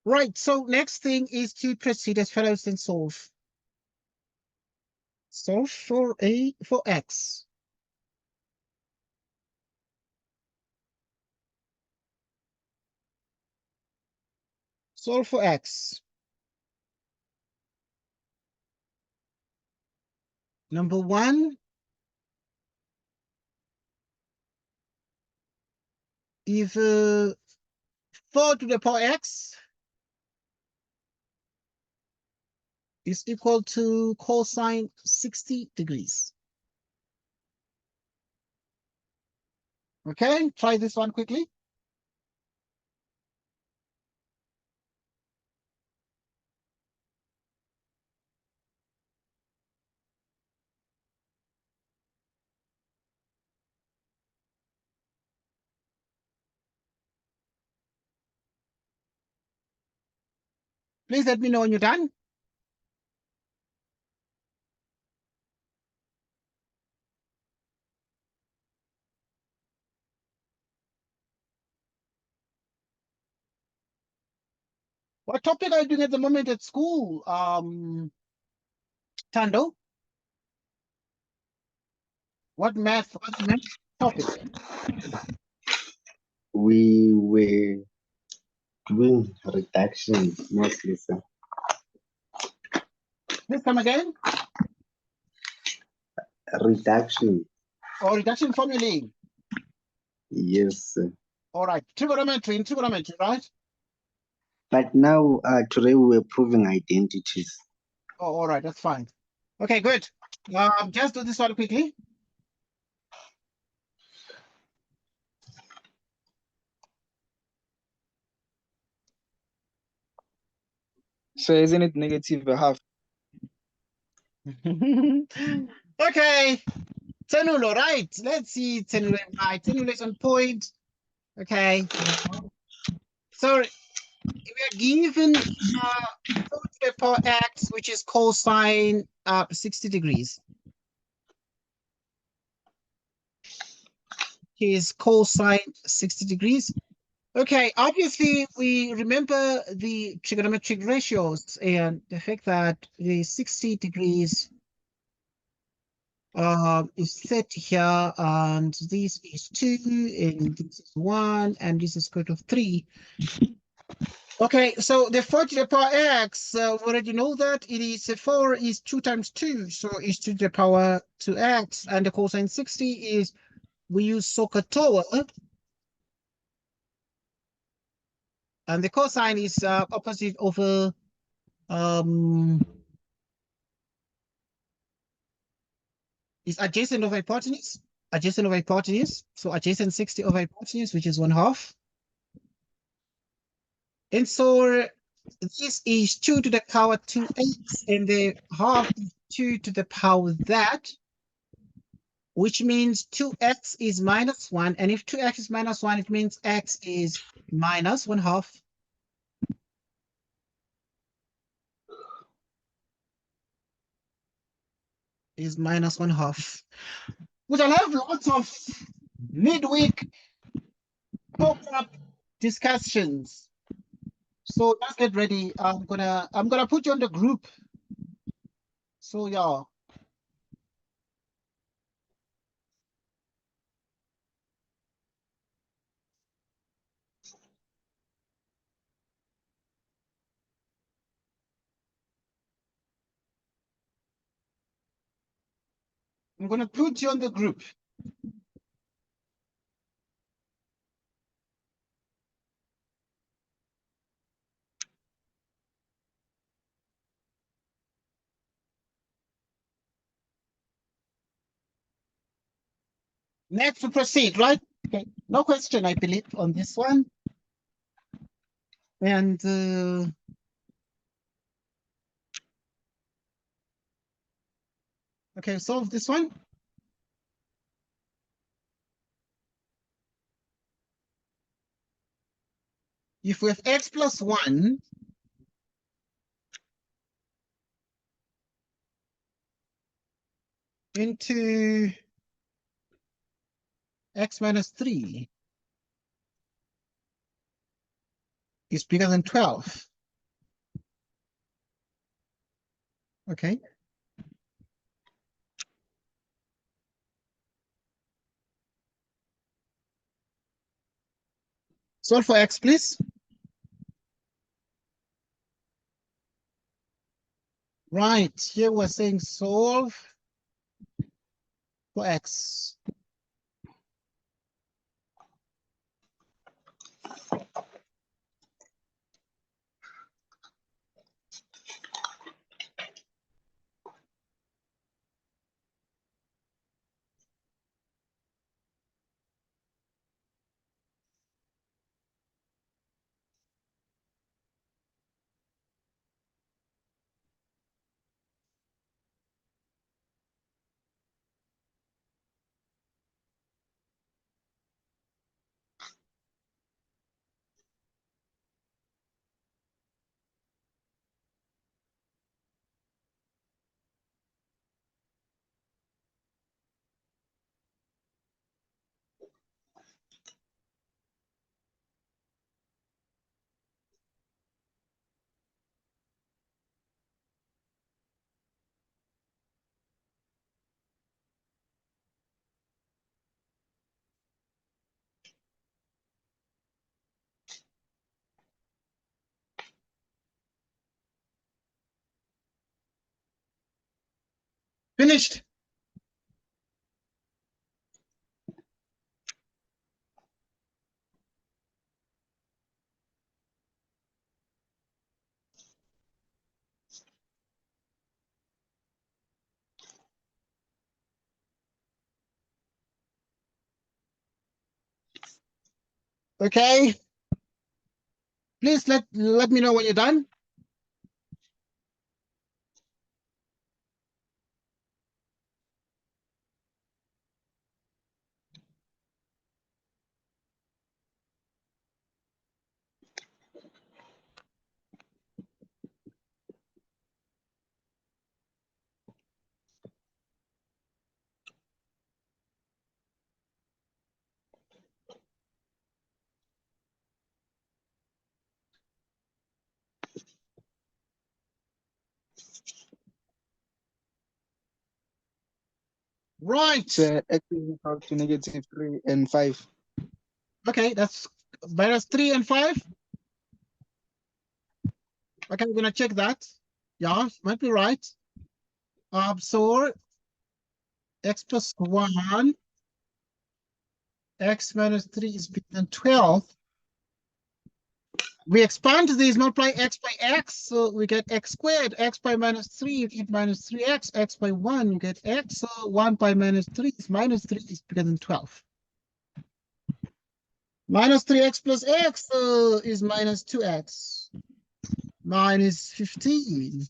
Right, so next thing is to proceed as follows and solve. Solve for x. Solve for x. Number one, if 4 to the power x is equal to cosine 60 degrees. Okay, try this one quickly. Please let me know when you're done. What topic are you doing at the moment at school, Tando? What math topic? We were doing reduction mostly, sir. Please come again. Reduction, Or reduction formulae. yes, sir. All right, trigonometry, right? But now, today we were proving identities. Oh, all right, that's fine. Okay, good. Just do this one quickly. So isn't it negative a half? Okay, Tenulo, right? Let's see Tenulo, right? Tenulo is on point. Okay. So we are given 4 to the power x, which is cosine 60 degrees. Is cosine 60 degrees. Okay, obviously we remember the trigonometric ratios and the fact that the 60 degrees is 30 here, and this is 2, and this is 1, and this is square root of 3. Okay, so the 4 to the power x, we already know that it is 4 is 2 times 2, so it's 2 to the power 2x, and the cosine 60 is, we use SOHCAHTOA, and the cosine is opposite over is adjacent of hypotenuse, so adjacent 60 over hypotenuse, which is 1/2. And so this is 2 to the power 2x, and the half is 2 to the power that, which means 2x is minus 1. And if 2x is minus 1, it means x is minus 1/2. Is minus 1/2. We shall have lots of midweek pop-up discussions. So just get ready. I'm gonna put you on the group. So yeah. I'm gonna put you on the group. Next we proceed, right? Okay, no question, I believe, on this one. And okay, solve this one. If we have x plus 1 into x minus 3 is bigger than 12. Okay. Solve for x, please. Right, here we're saying solve for x. Finished. Okay. Please let me know when you're done. Right. So x is equal to -3 and 5. Okay, that's minus 3 and 5. Okay, we're gonna check that. Yeah, might be right. So x plus 1, x minus 3 is bigger than 12. We expand these, multiply x by x, so we get x squared. X by minus 3, you get minus 3x. X by 1, you get x. So 1 by minus 3 is bigger than 12. Minus 3x plus x is minus 2x. Minus 15.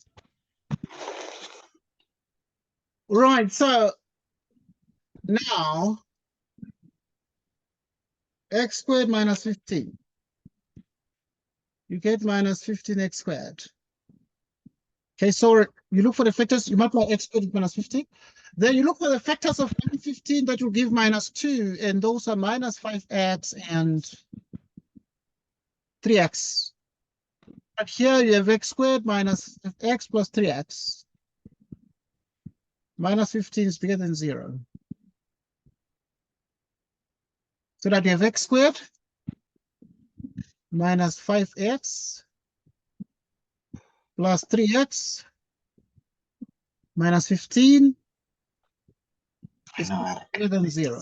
Right, so now x squared minus 15. You get minus 15x squared. Okay, so you look for the factors, you multiply x squared with minus 15. Then you look for the factors of minus 15 that will give minus 2, and those are minus 5x and 3x. But here you have x squared minus x plus 3x. Minus 15 is bigger than 0. So that you have x squared minus 5x plus 3x minus 15 is bigger than 0.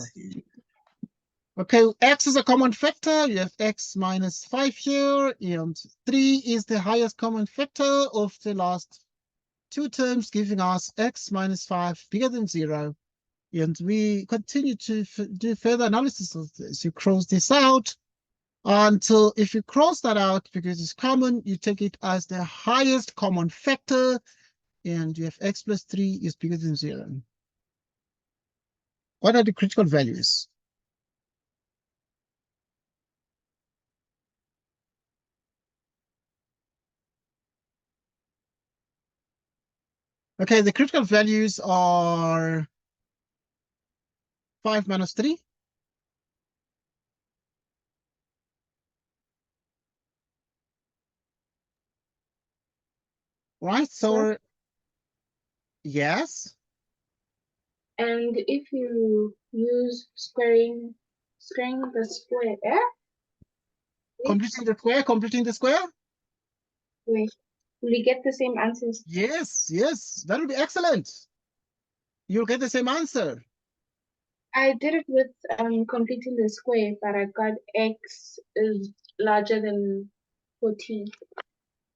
Okay, x is a common factor. You have x minus 5 here, and 3 is the highest common factor of the last two terms, giving us x minus 5 bigger than 0. And we continue to do further analysis of this. You cross this out until if you cross that out because it's common, you take it as the highest common factor, and you have x plus 3 is bigger than 0. What are the critical values? Okay, the critical values are 5 minus 3. Right, so yes. And if you use squaring the square, Completing the square? wait, will you get the same answers? Yes, yes, that will be excellent. You'll get the same answer. I did it with completing the square, but I got x is larger than 14.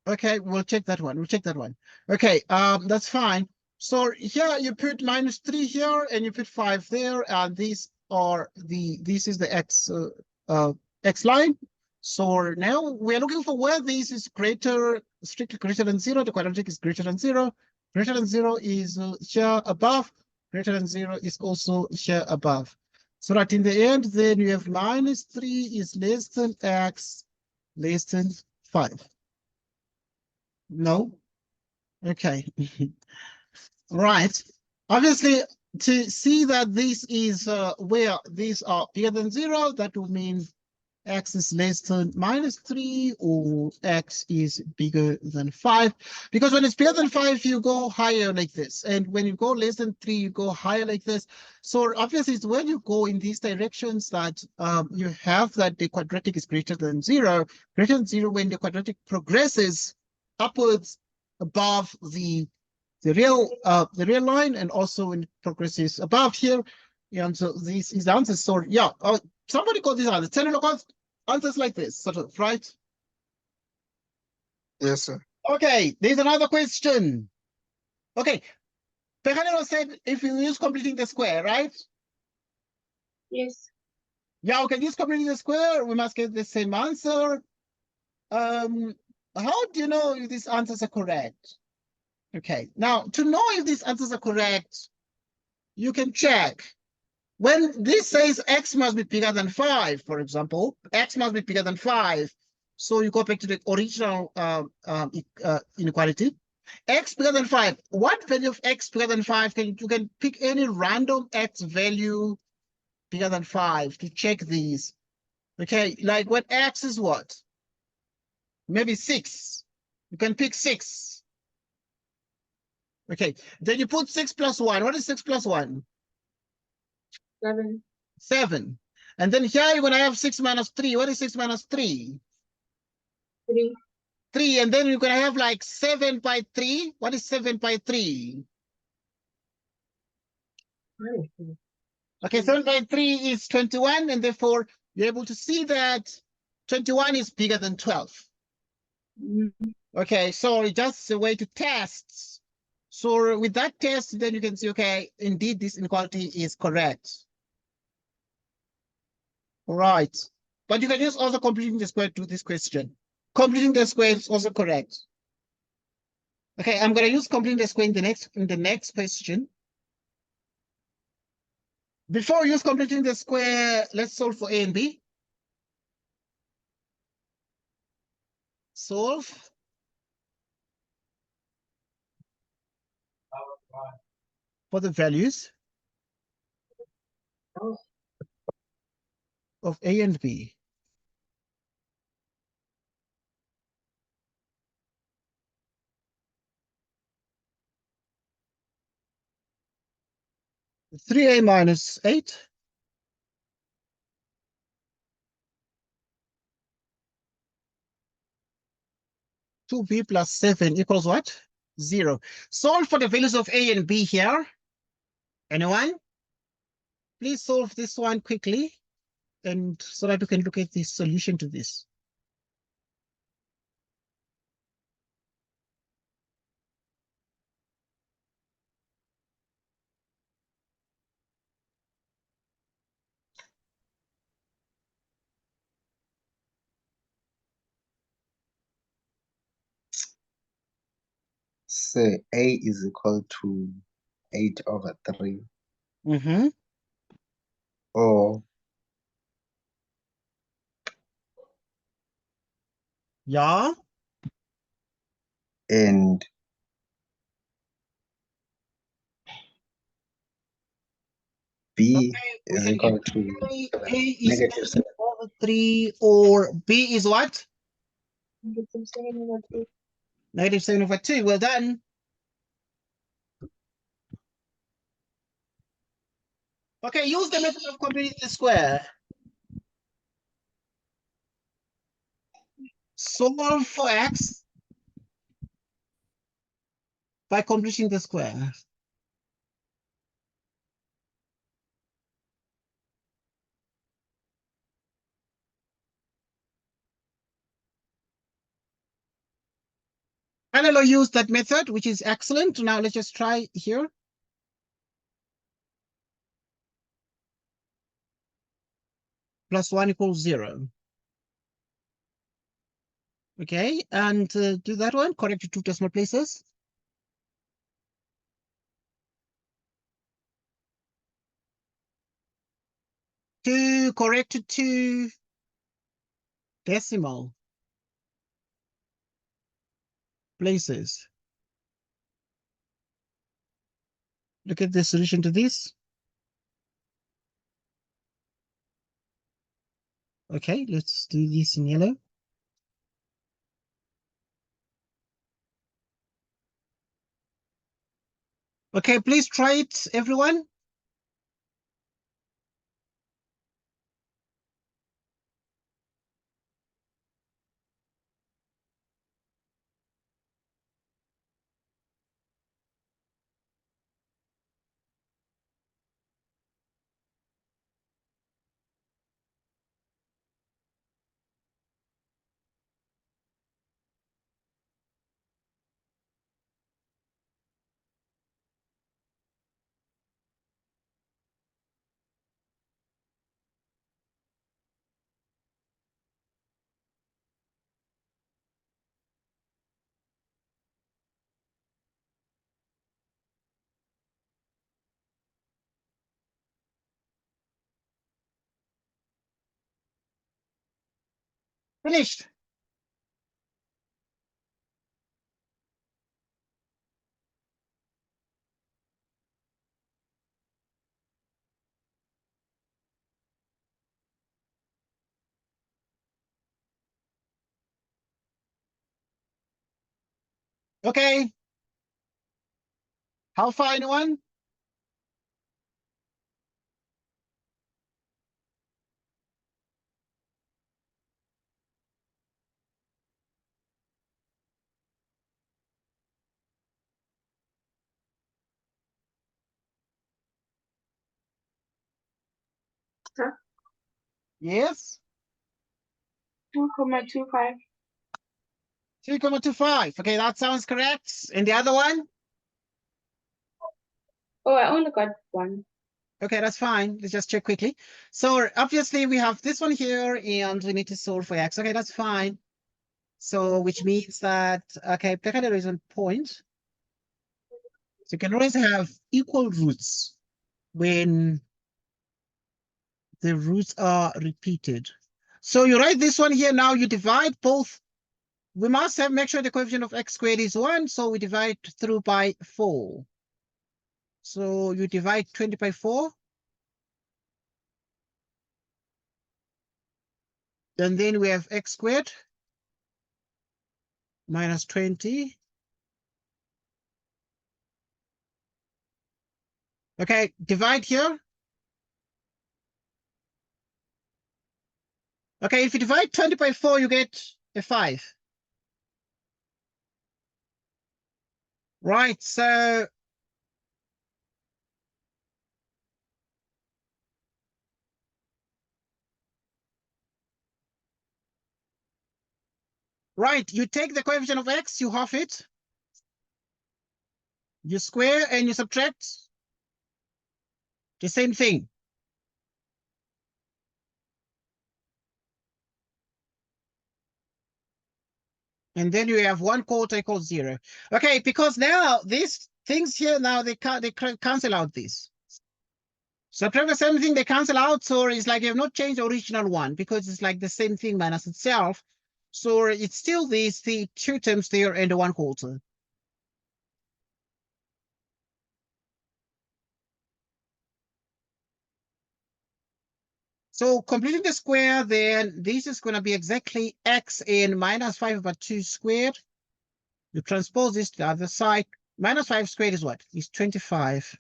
Okay, we'll check that one. We'll check that one. Okay, that's fine. So here you put minus 3 here and you put 5 there, and these are this is the x line. So now we're looking for where this is strictly greater than 0. The quadratic is greater than 0. Greater than 0 is here above. Greater than 0 is also here above. So that in the end, then you have minus 3 is less than x less than 5. No? Okay. Right. Obviously, to see that this is where these are bigger than 0, that will mean x is less than minus 3 or x is bigger than 5. Because when it's bigger than 5, you go higher like this. And when you go less than 3, you go higher like this. So obviously, it's when you go in these directions that you have that the quadratic is greater than 0. Greater than 0 when the quadratic progresses upwards above the real line, and also when it progresses above here. And so this is the answer. So yeah, somebody got this answer. 10 o'clock answers like this, sort of, right? Yes, sir. Okay, there's another question. Okay, Pekhanelo said if you use completing the square, right? Yes. Yeah, okay, use completing the square, we must get the same answer. How do you know if these answers are correct? Okay, now to know if these answers are correct, you can check. When this says x must be bigger than 5, for example, x must be bigger than 5. So you go back to the original inequality. X bigger than 5. What value of x bigger than 5? You can pick any random x value bigger than 5 to check these. Okay, like when x is what? Maybe 6. You can pick 6. Okay, then you put 6 plus 1. What is 6 plus 1? 7. 7. And then here you're going to have 6 minus 3. What is 6 minus 3? 3. 3. And then you're going to have like 7 by 3. What is 7 by 3? Okay, 7 by 3 is 21. And therefore, you're able to see that 21 is bigger than 12. Okay, so it's just a way to test. So with that test, then you can see, okay, indeed, this inequality is correct. All right. But you can use also completing the square to this question. Completing the square is also correct. Okay, I'm going to use completing the square in the next question. Before we use completing the square, let's solve for a and b. Solve for the values of a and b. Three a minus 8. 2b plus 7 equals what? 0. Solve for the values of a and b here. Anyone? Please solve this one quickly, and so that we can look at the solution to this. say A is equal to 8/3, Mm-hmm. or Yeah. and B Okay, we is can equal get to A is negative 7. 8/3, or B is what? Negative 7/3. Negative 7/2. Well done. Okay, use the method of completing the square. Solve for x by completing the square. Anelo used that method, which is excellent. Now let's just try here. +1 equals 0. Okay, and do that one, correct to 2 decimal places. To correct to 2 decimal places. Look at the solution to this. Okay, let's do this in yellow. Okay, please try it, everyone. Finished. Okay. How far, anyone? Huh? Yes. 2,25. 3,25. Okay, that sounds correct. And the other one? Oh, I only got one. Okay, that's fine. Let's just check quickly. So obviously we have this one here and we need to solve for x. Okay, that's fine. So which means that, okay, Plecadero is on point. So you can always have equal roots when the roots are repeated. So you write this one here now, you divide both. We must have make sure the coefficient of x squared is 1, so we divide through by 4. So you divide 20 by 4. And then we have x squared minus 20. Okay, divide here. Okay, if you divide 20 by 4, you get a 5. Right, so right, you take the coefficient of x, you half it. You square and you subtract the same thing. And then you have 1/4 equals 0. Okay, because now these things here now they cancel out this. So the same thing they cancel out, so it's like you have not changed the original one because it's like the same thing minus itself. So it's still these the 2 terms there and the 1/4. So completing the square, then this is going to be exactly x in minus 5/2 squared. You transpose this to the other side. Minus 5 squared is what? Is 25.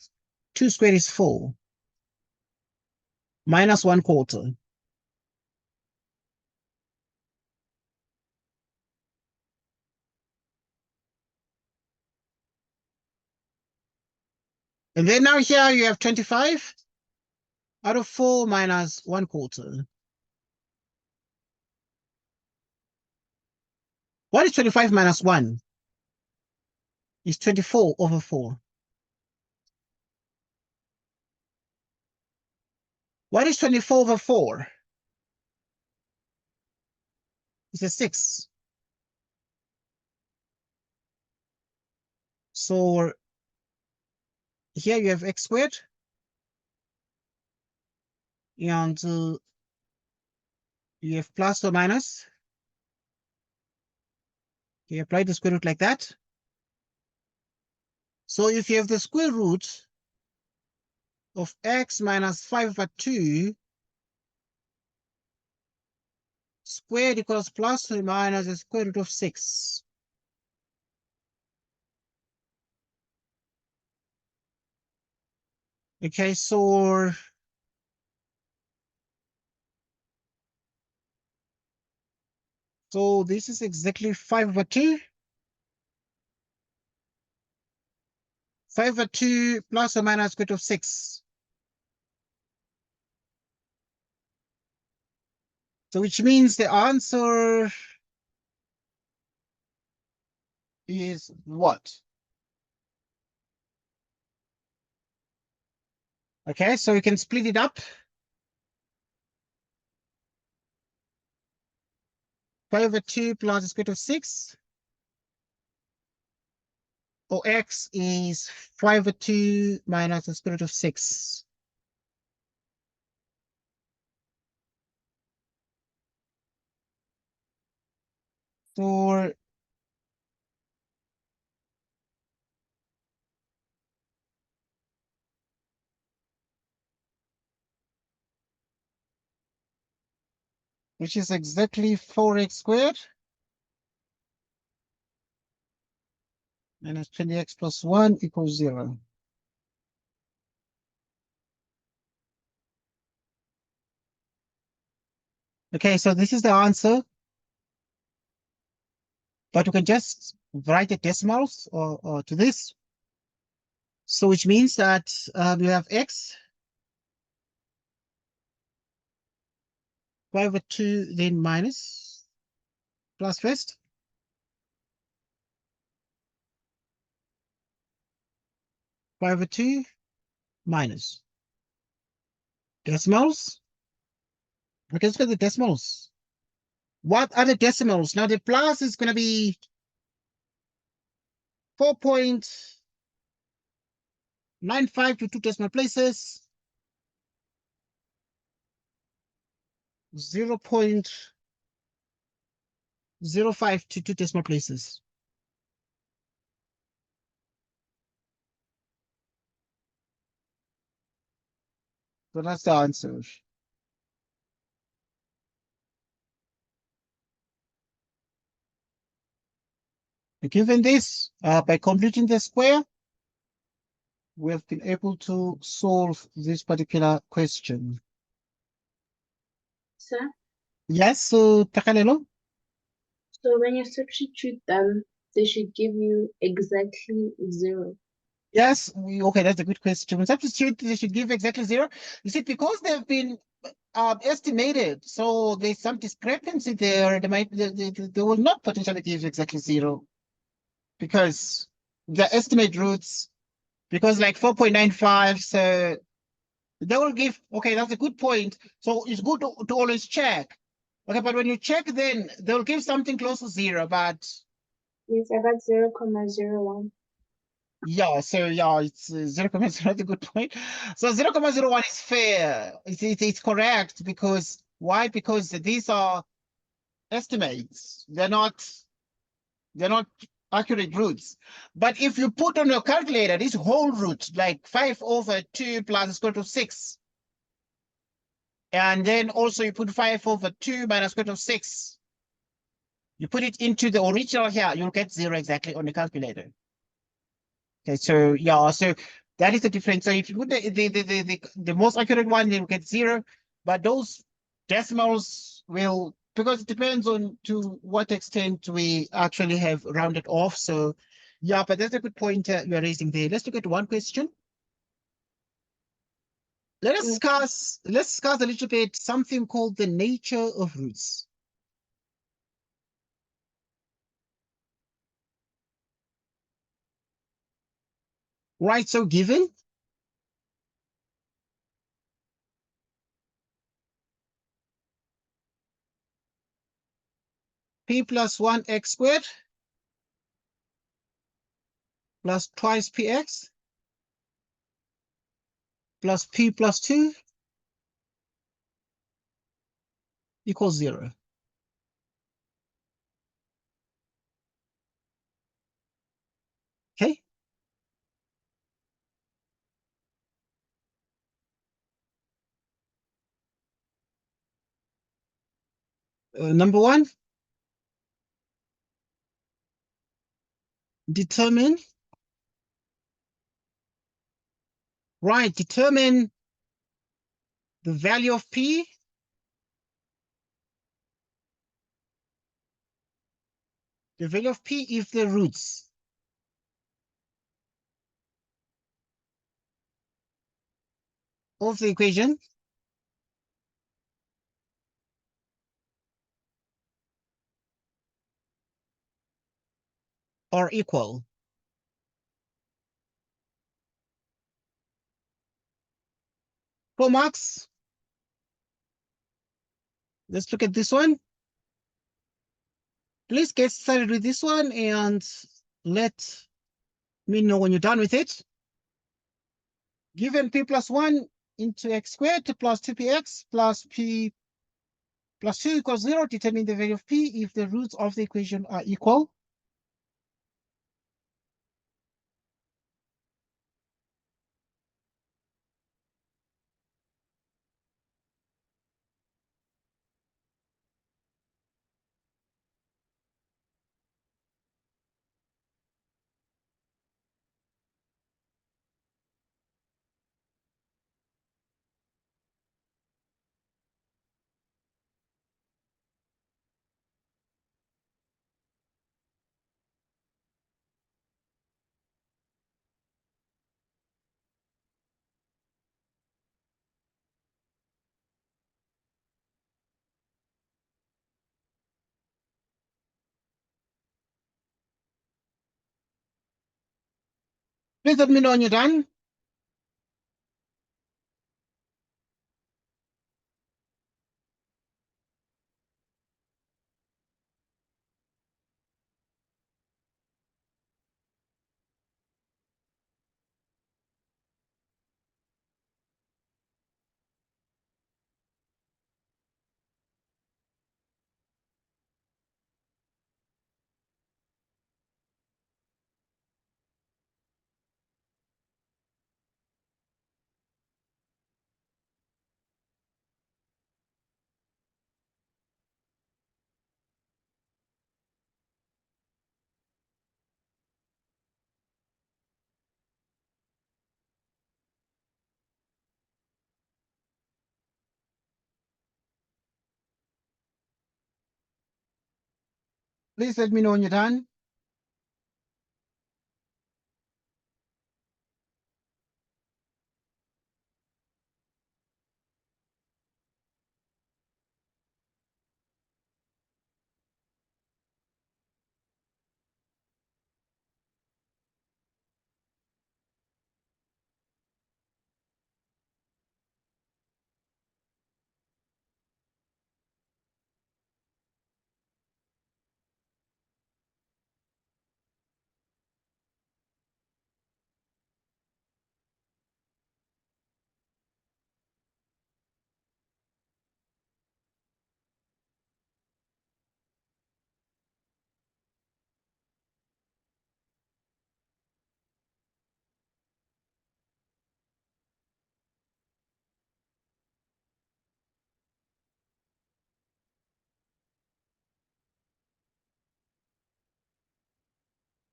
2 squared is 4. Minus 1/4. And then now here you have 25 out of 4 minus 1/4. What is 25 minus 1? It's 24 over 4. What is 24 over 4? It's a 6. So here you have x squared. And you have plus or minus. You apply the square root like that. So if you have the square root of x minus 5/2 squared equals plus or minus the square root of 6. Okay, so this is exactly 5/2. 5/2 plus or minus square root of 6. So which means the answer is what? Okay, so you can split it up. 5/2 plus the square root of 6. Or x is 5/2 minus the square root of 6. For which is exactly 4x squared minus 20x plus 1 equals 0. Okay, so this is the answer. But we can just write the decimals or to this. So which means that you have x 5/2 then minus plus first. 5/2 minus decimals. Okay, let's get the decimals. What are the decimals? Now the plus is going to be 4.95 to 2 decimal places. 0.05 to 2 decimal places. So that's the answer. Given this, by completing the square, we have been able to solve this particular question. Sir, Yes, so Takalelo? so when you substitute them, they should give you exactly 0. Yes, okay, that's a good question. When substitute, they should give exactly 0. You see, because they've been estimated, so there's some discrepancy there. They will not potentially give exactly 0 because the estimate roots, because like 4.95, so they will give, okay, that's a good point. So it's good to always check. Okay, but when you check, then they'll give something close to 0, but Yes, I got 0.01. Yeah, so yeah, it's 0.0, a good point. So 0.01 is fair. It's correct because why? Because these are estimates. They're not accurate roots. But if you put on your calculator this whole root, like 5/2 plus square root of 6, and then also you put 5/2 minus square root of 6, you put it into the original here, you'll get 0 exactly on the calculator. Okay, so yeah, so that is the difference. So if you put the most accurate one, then you get 0. But those decimals will, because it depends on to what extent we actually have rounded off. So yeah, but that's a good point you're raising there. Let's look at one question. Let's discuss a little bit something called the nature of roots. Right, so given p plus 1x squared plus twice px plus p plus 2 equals 0. Okay. Number one, determine the value of p if the roots of the equation are equal. 4 marks. Let's look at this one. Please get started with this one and let me know when you're done with it. Given p plus 1 into x squared plus 2px plus p plus 2 equals 0, determine the value of p if the roots of the equation are equal. Please let me know when you're done. Please let me know when you're done.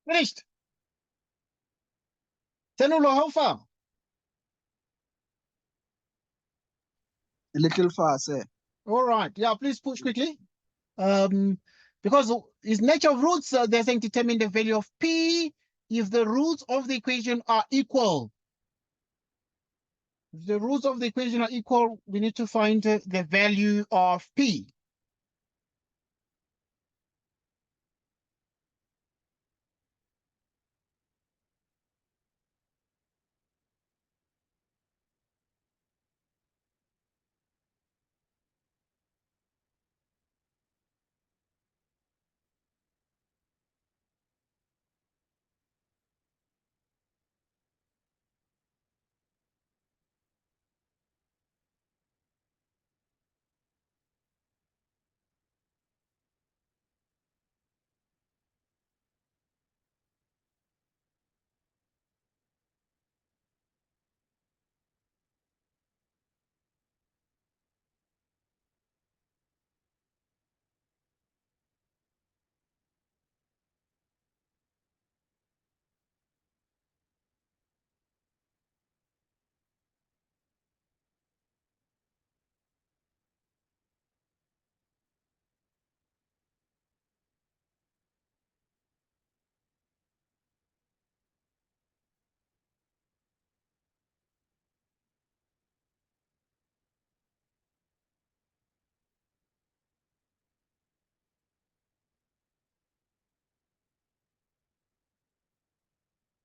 Finished. Tenulo, how far? A little far, sir. All right. Yeah, please push quickly. Because its nature of roots, they're saying determine the value of P if the roots of the equation are equal. If the roots of the equation are equal, we need to find the value of P.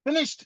Finished.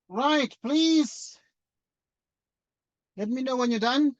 Right, please. Let me know when you're done.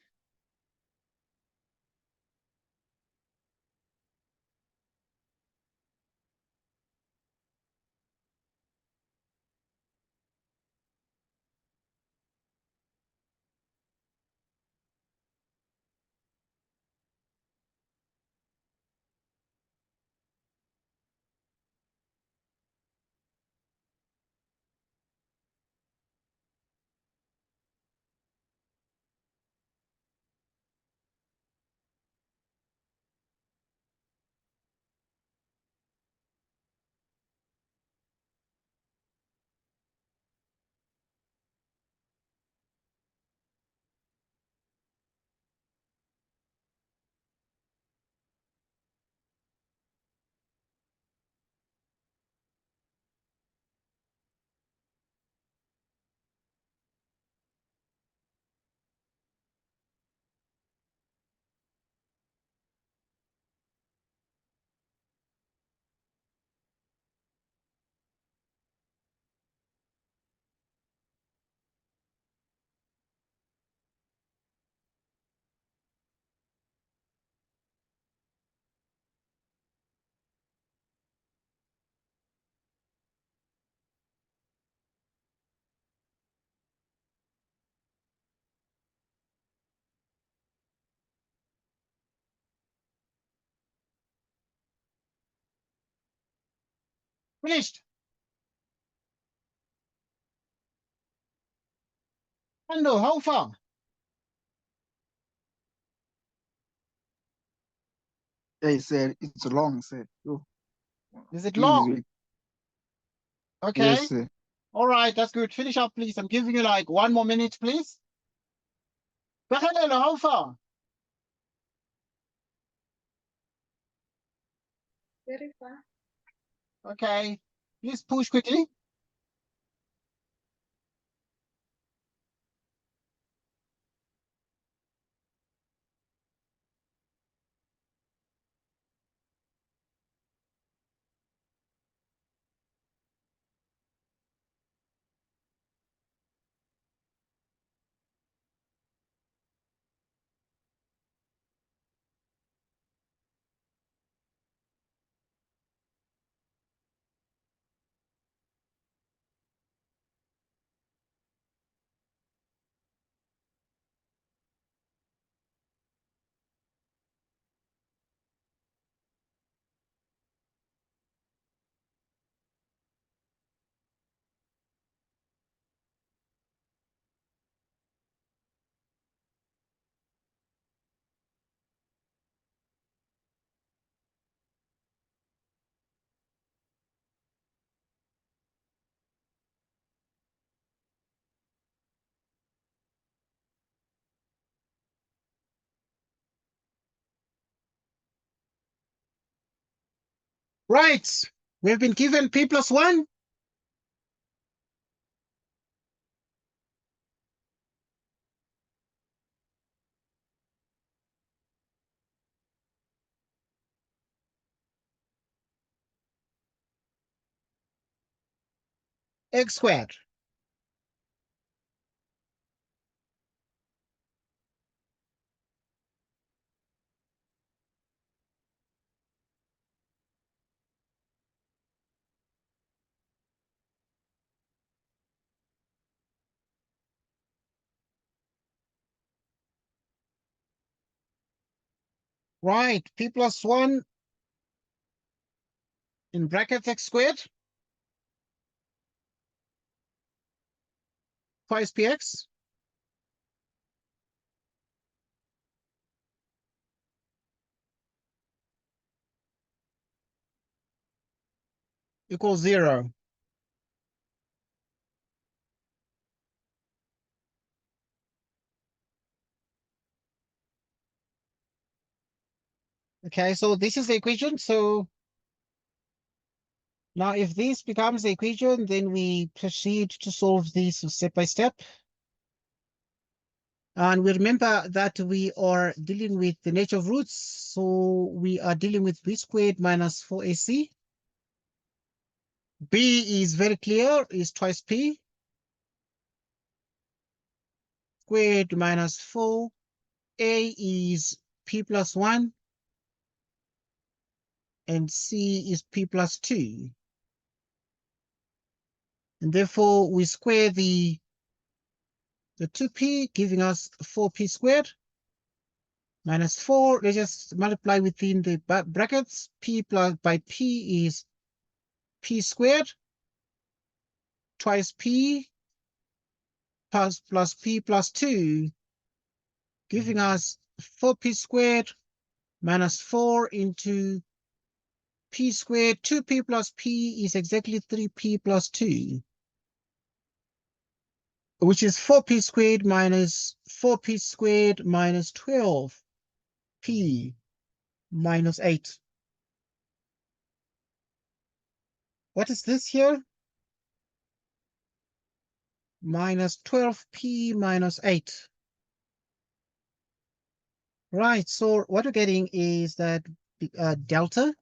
Finished. Ando, how far? They said it's long, sir. Yo, Is it long? easy. Okay. Yes, sir. All right, that's good. Finish up, please. I'm giving you like 1 more minute, please. Hello, how far? Very far. Okay. Please push quickly. Right. We've been given p plus 1. X squared. Right. P plus 1 in brackets x squared twice px equals 0. Okay, so this is the equation. So now if this becomes the equation, then we proceed to solve this step by step. And we remember that we are dealing with the nature of roots. So we are dealing with b squared minus 4ac. B is very clear, is twice p squared minus 4. A is p plus 1. And C is p plus 2. And therefore, we square the 2p, giving us 4p squared minus 4. Let's just multiply within the brackets. P plus by p is p squared twice p plus p plus 2, giving us 4p squared minus 4 into p squared. 2p plus p is exactly 3p plus 2, which is 4p squared minus 4p squared minus 12p minus 8. What is this here? Minus 12p minus 8. Right, so what we're getting is that delta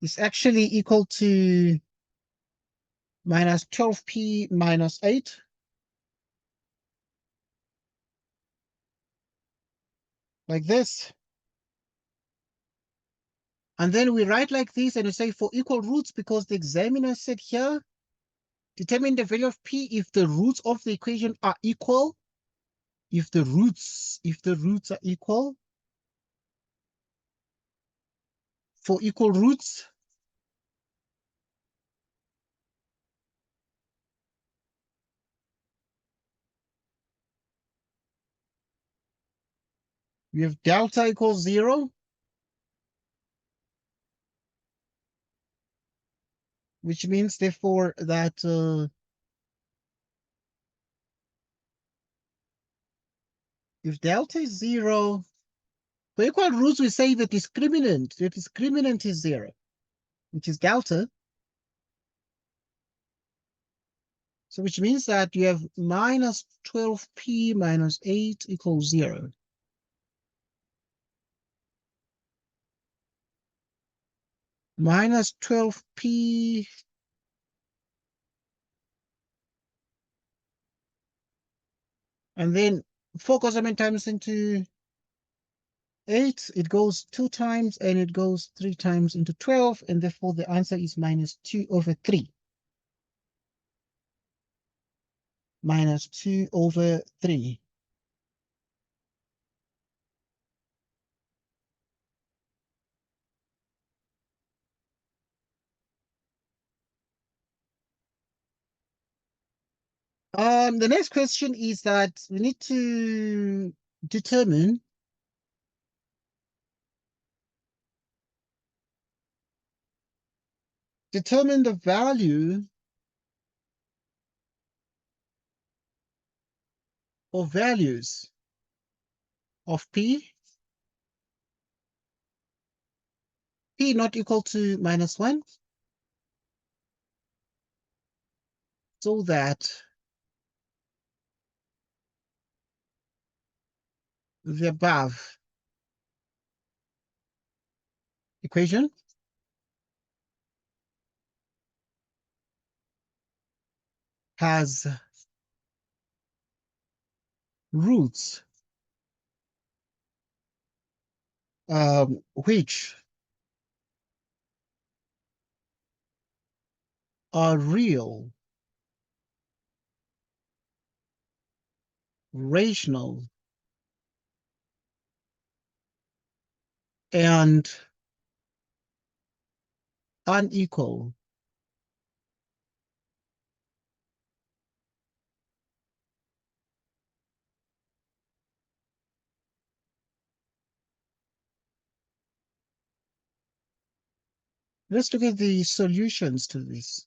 is actually equal to minus 12p minus 8. Like this. And then we write like this and we say for equal roots, because the examiner said here, determine the value of p if the roots of the equation are equal. If the roots are equal, for equal roots, We have delta equals 0. Which means therefore that if delta is 0, for equal roots, we say the discriminant is 0, which is delta. So which means that you have minus 12p minus 8 equals 0. Minus 12p and then 4 cosine times into 8, it goes 2 times and it goes 3 times into 12, and therefore the answer is minus 2 over 3. Minus 2 over 3. The next question is that we need to determine the value or values of p not equal to minus 1, so that the above equation has roots which are real, rational, and unequal. Let's look at the solutions to this.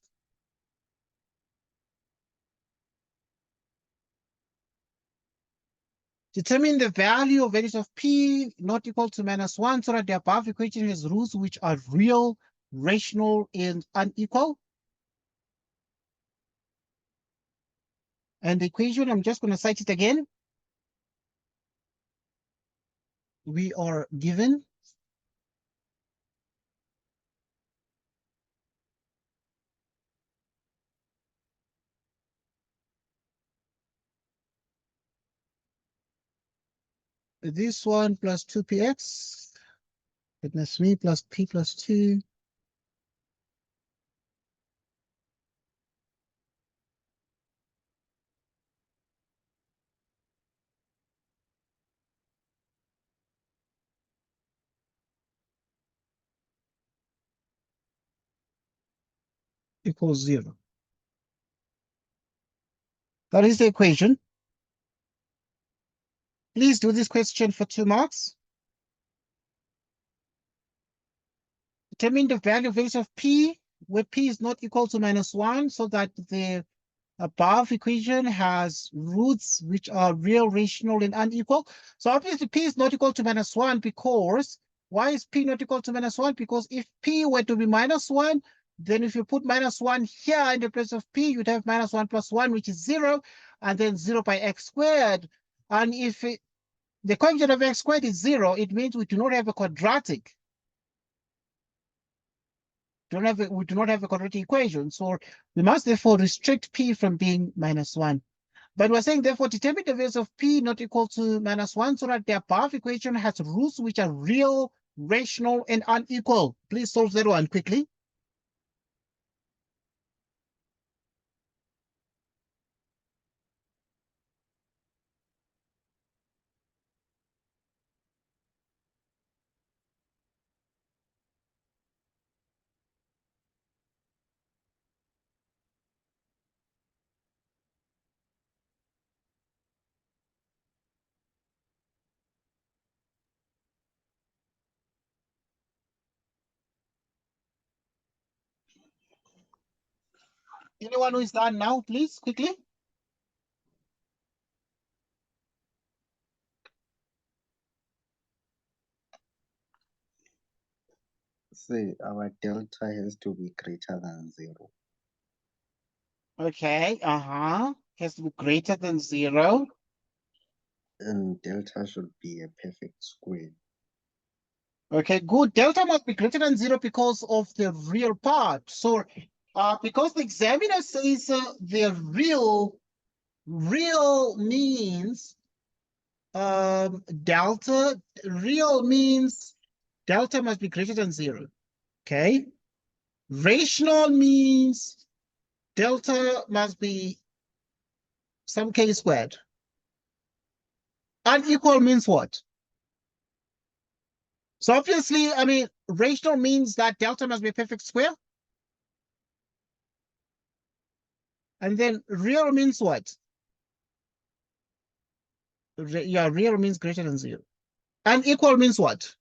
Determine the value of values of p not equal to minus 1, so that the above equation has roots which are real, rational, and unequal. And the equation, I'm just going to cite it again. We are given this one plus 2px, goodness me, plus p plus 2 equals 0. That is the equation. Please do this question for 2 marks. Determine the value of values of p, where p is not equal to minus 1, so that the above equation has roots which are real, rational, and unequal. So obviously p is not equal to minus 1 because, why is p not equal to minus 1? Because if p were to be minus 1, then if you put minus 1 here in the place of p, you'd have minus 1 plus 1, which is 0, and then 0 by x squared. And if the coefficient of x squared is 0, it means we do not have a quadratic. We do not have a quadratic equation. So we must therefore restrict p from being minus 1. But we're saying, therefore, determine the values of p not equal to minus 1, so that the above equation has roots which are real, rational, and unequal. Please solve that one quickly. Anyone who is done now, please, quickly. Say our delta has to be greater than 0. Okay, has to be greater than 0. And delta should be a perfect square. Okay, good. Delta must be greater than 0 because of the real part. So, because the examiner says the real means delta, real means delta must be greater than 0. Okay. Rational means delta must be some k squared. Unequal means what? So obviously, I mean, rational means that delta must be a perfect square. And then real means what? Yeah, real means greater than 0. Unequal means what?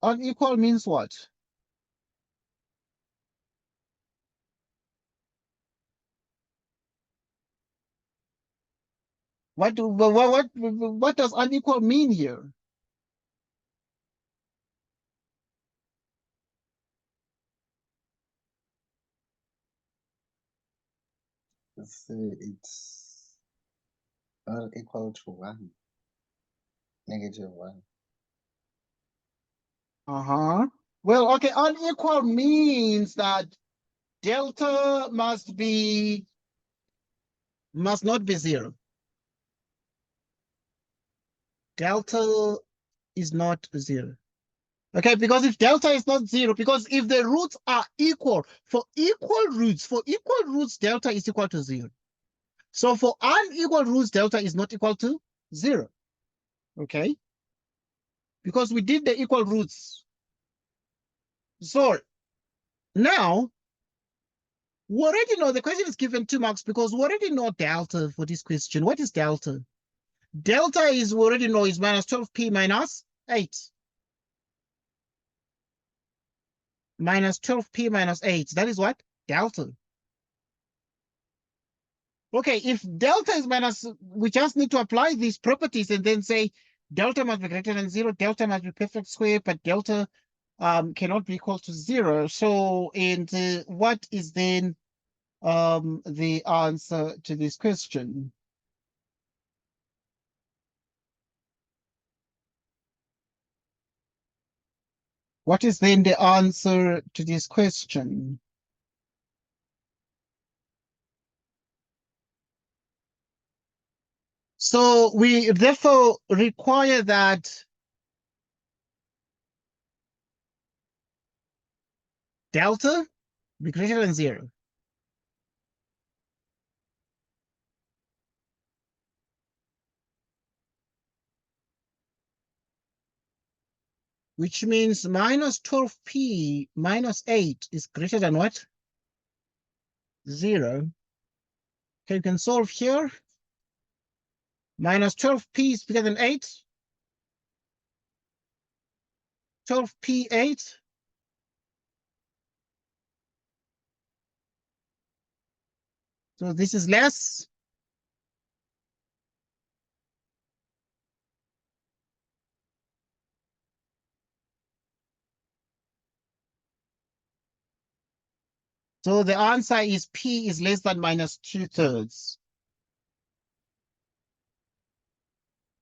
Unequal means what? What does unequal mean here? Say it's not equal to 1. -1. Well, okay, unequal means that delta must not be 0. Delta is not 0. Okay, because if delta is not 0, because if the roots are equal, for equal roots, delta is equal to 0. So for unequal roots, delta is not equal to 0. Okay? Because we did the equal roots. So now, we already know the question is given 2 marks because we already know delta for this question. What is delta? Delta is, we already know, is minus 12p minus 8. Minus 12p minus 8. That is what? Delta. Okay, if delta is minus, we just need to apply these properties and then say delta must be greater than 0, delta must be perfect square, but delta cannot be equal to 0. So, and what is then the answer to this question? What is then the answer to this question? So we therefore require that delta be greater than 0. Which means minus 12p minus 8 is greater than what? 0. Okay, you can solve here. Minus 12p is bigger than 8. 12p 8. So this is less. So the answer is p is less than minus 2/3.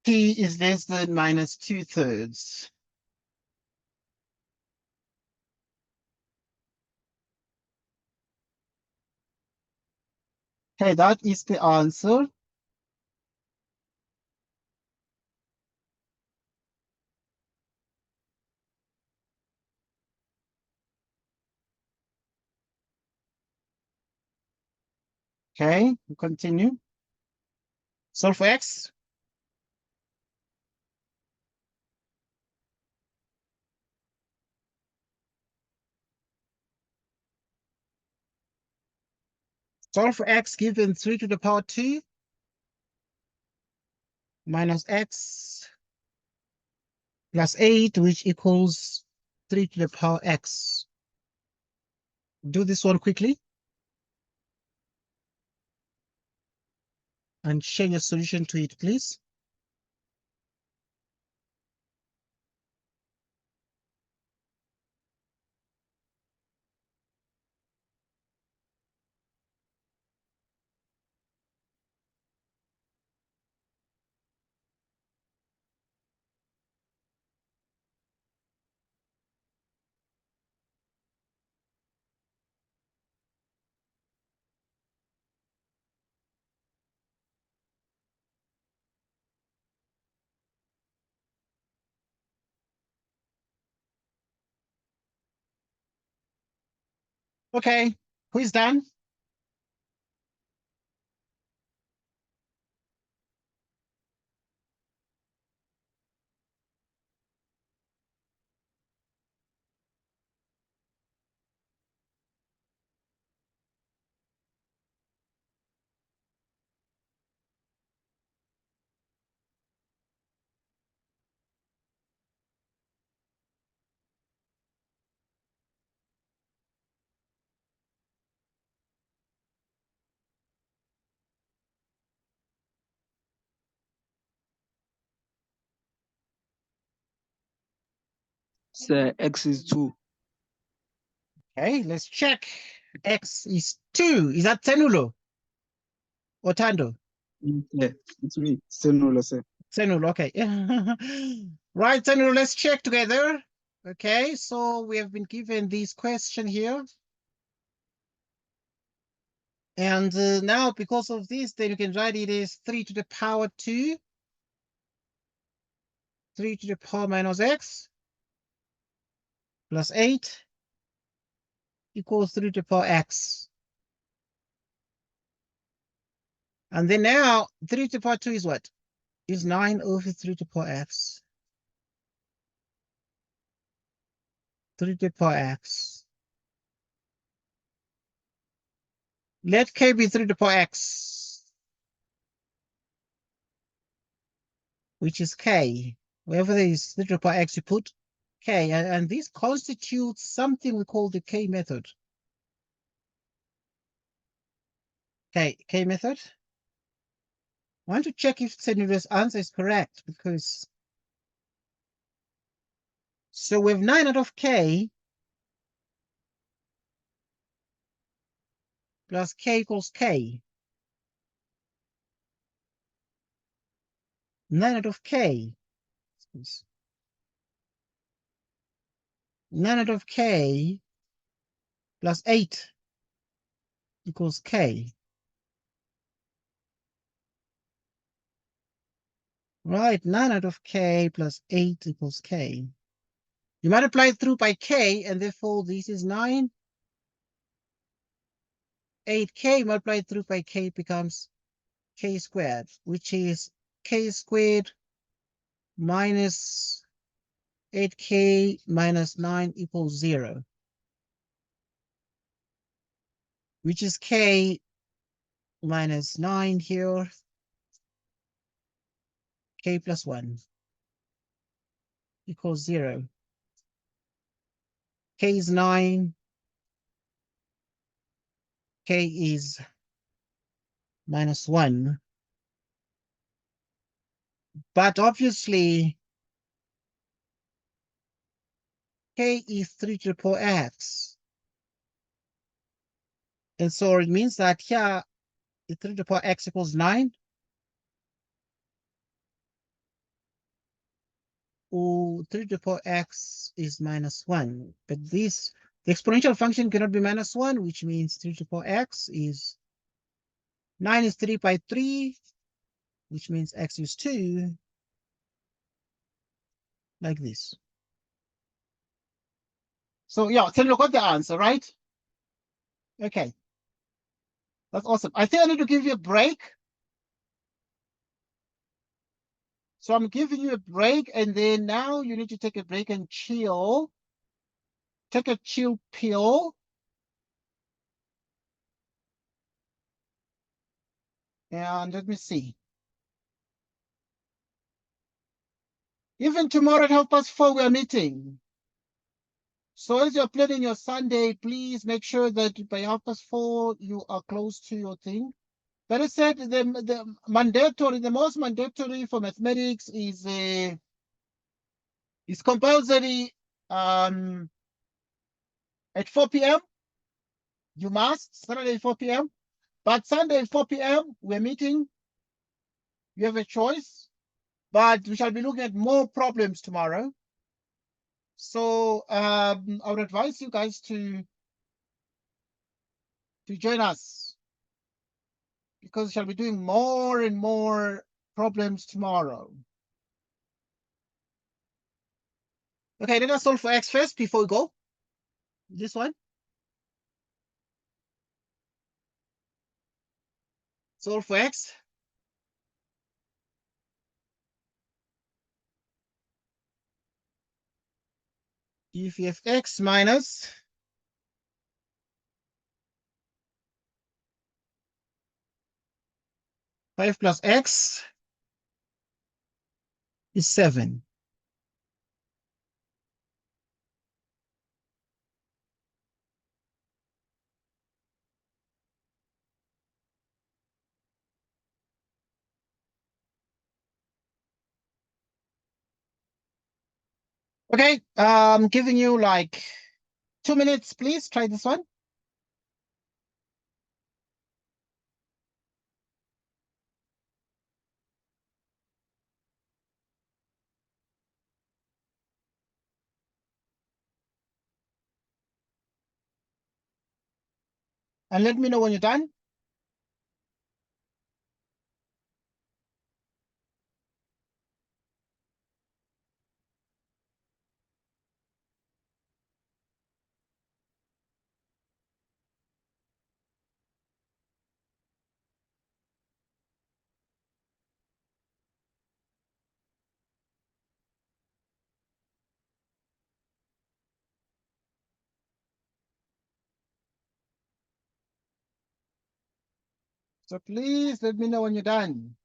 P is less than minus 2/3. Okay, that is the answer. Okay, we continue. Solve for x. Solve for x given 3 to the power 2 minus x plus 8, which equals 3 to the power x. do this one quickly and share your solution to it, please. Okay, who is done? Sir, X is 2. Okay, let's check. X is 2. Is that Tenulo? Or Tando? Yeah, it's me. Senulo, sir. Tenulo, okay. Right, Tenulo, let's check together. Okay, so we have been given this question here. And now, because of this, then you can write it as 3 to the power 2. 3 to the power minus x plus 8 equals 3 to the power x. And then now, 3 to the power 2 is what? Is 9 over 3 to the power x. 3 to the power x. Let k be 3 to the power x, which is k. Wherever there is 3 to the power x, you put k. And this constitutes something we call the k method. K method. I want to check if Senulo's answer is correct, because so we have 9 out of k plus k equals k. 9 out of k. 9 out of k plus 8 equals k. Right, 9 out of k plus 8 equals k. You multiply it through by k, and therefore this is 9. 8k multiplied through by k becomes k squared, which is k squared minus 8k minus 9 equals 0, which is k minus 9 here, k plus 1 equals 0. K is 9, k is minus 1. But obviously, k is 3 to the power x. And so it means that here, 3 to the power x equals 9. Or 3 to the power x is minus 1. But this, the exponential function cannot be minus 1, which means 3 to the power x is 9 is 3 by 3, which means x is 2, like this. So yeah, so look at the answer, right? Okay. That's awesome. I think I need to give you a break. So I'm giving you a break, and then now you need to take a break and chill. Take a chill pill. And let me see. Even tomorrow at 4:30 we are meeting. So as you're planning your Sunday, please make sure that by 4:30 you are close to your thing. But I said the mandatory, the most mandatory for mathematics is compulsory at 4 p.m. You must, Saturday 4 p.m. But Sunday 4 p.m. we're meeting. You have a choice, but we shall be looking at more problems tomorrow. So I would advise you guys to join us because we shall be doing more and more problems tomorrow. Okay, let us solve for x first before we go. This one. Solve for x. If you have x minus 5 plus x is 7. Okay, I'm giving you like 2 minutes, please. Try this one. And let me know when you're done. So please let me know when you're done.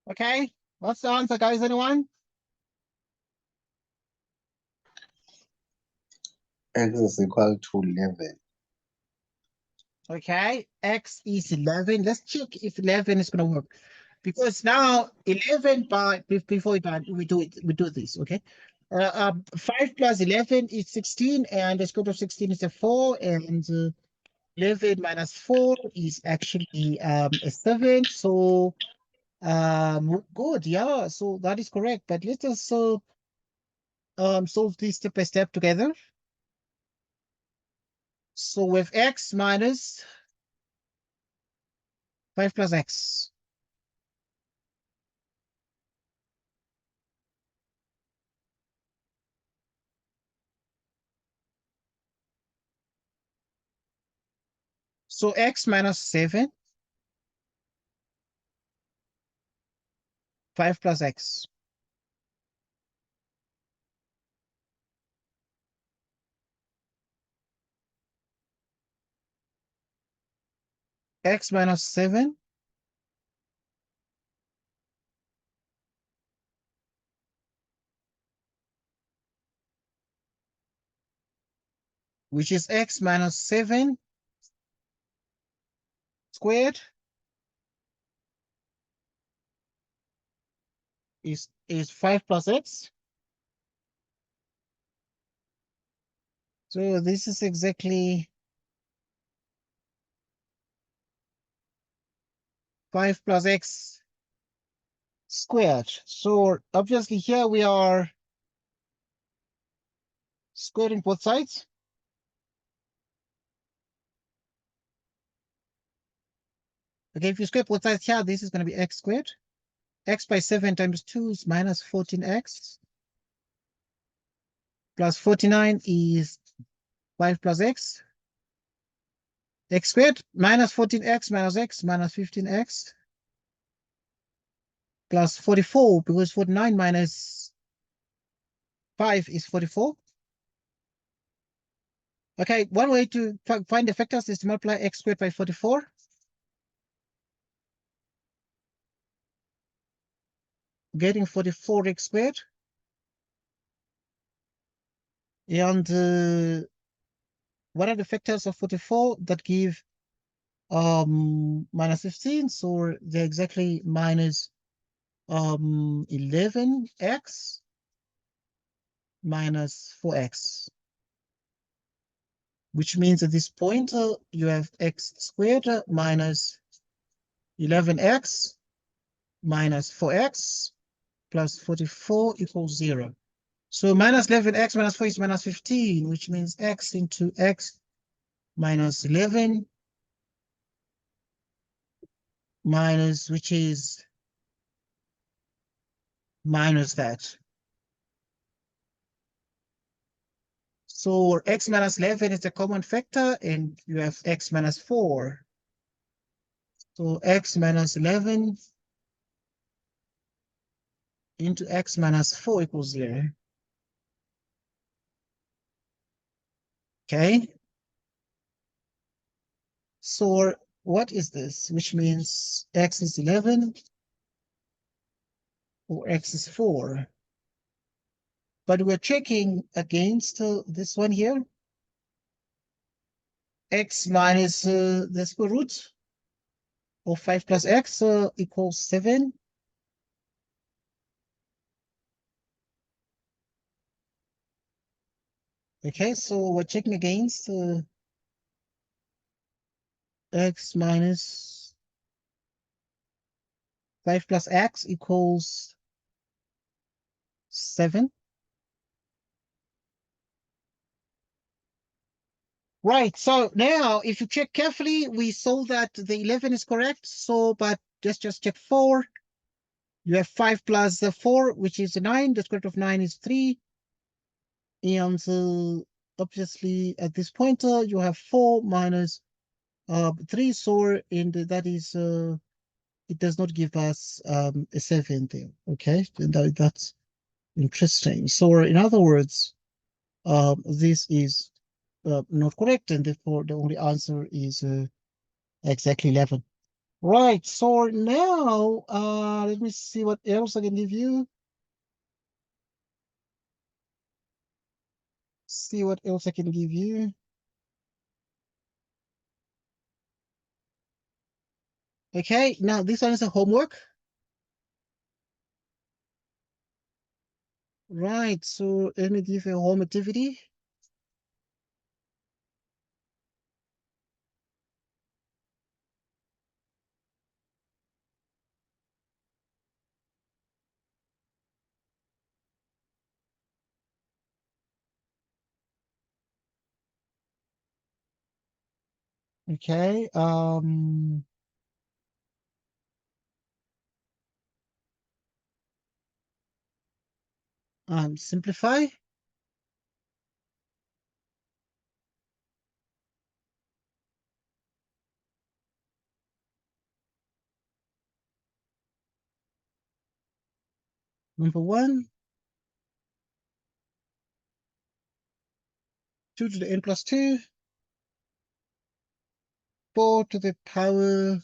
Okay, what's the answer, guys? Anyone? X is equal to 11. Okay, x is 11. Let's check if 11 is going to work. Because now 11 before we do this, okay? 5 plus 11 is 16, and the square root of 16 is a 4, and 11 minus 4 is actually a 7. So good, yeah. So that is correct. But let's also solve this step by step together. So with x minus 5 plus x. So x minus 7, 5 plus x. X minus 7, which is x minus 7 squared is 5 plus x. So this is exactly 5 plus x squared. So obviously here we are squaring both sides. Okay, if you square both sides here, this is going to be x squared. x by 7 times 2 is minus 14x. Plus 49 is 5 plus x. X squared minus 14x minus x minus 15x. Plus 44, because 49 minus 5 is 44. Okay, one way to find the factors is to multiply x squared by 44. Getting 44x squared. And what are the factors of 44 that give minus 15? So they're exactly minus 11x minus 4x, which means at this point you have x squared minus 11x minus 4x plus 44 equals 0. So minus 11x minus 4 is minus 15, which means x into x minus 11 minus, which is minus that. So x minus 11 is a common factor, and you have x minus 4. So x minus 11 into x minus 4 equals 0. Okay. So what is this? Which means x is 11 or x is 4. But we're checking against this one here. X minus the square root of 5 plus x equals 7. Okay, so we're checking against x minus 5 plus x equals 7. Right, so now if you check carefully, we saw that the 11 is correct. So, but just check 4. You have 5 plus 4, which is 9. The square root of 9 is 3. And obviously at this point, you have 4 minus 3. So, and that is, it does not give us a 7 there. Okay, and that's interesting. So in other words, this is not correct, and therefore the only answer is exactly 11. Right, so now let me see what else I can give you. See what else I can give you. Okay, now this one is a homework. Right, so let me give you a home activity. Okay, simplify. Number 1, 2 to the n plus 2, 4 to the power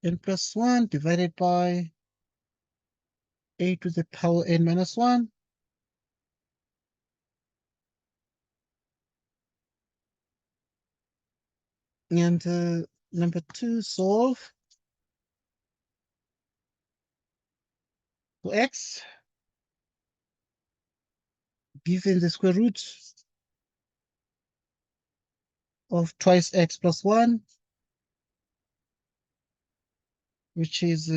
n plus 1 divided by 8 to the power n minus 1. And number 2, solve for x, given the square root of twice x plus 1, which is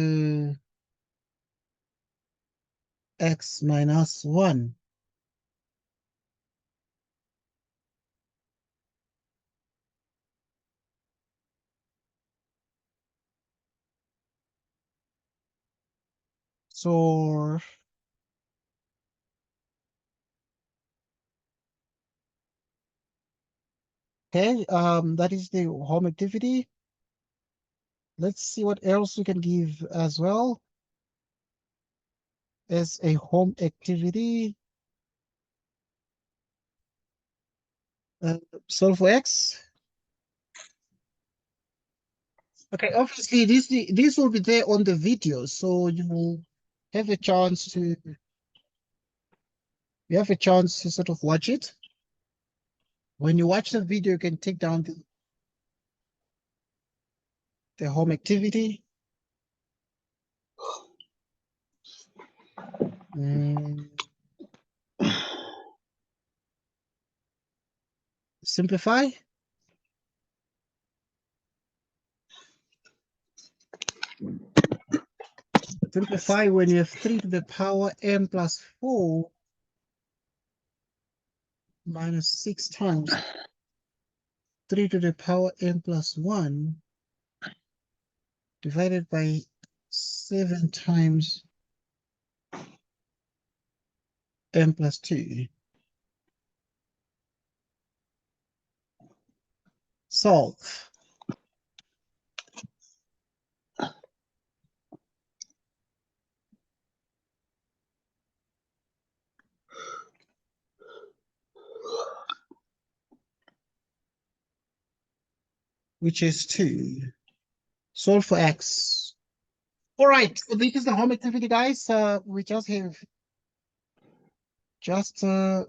x minus 1. So okay, that is the home activity. Let's see what else we can give as well as a home activity. Solve for X. Okay, obviously this will be there on the video, so you will have a chance to sort of watch it. When you watch the video, you can take down the home activity. Simplify. Simplify when you have 3 to the power m plus 4 minus 6 times 3 to the power m plus 1 divided by 7 times m plus 2. Solve. Which is 2. Solve for X. All right, so this is the home activity, guys. We just have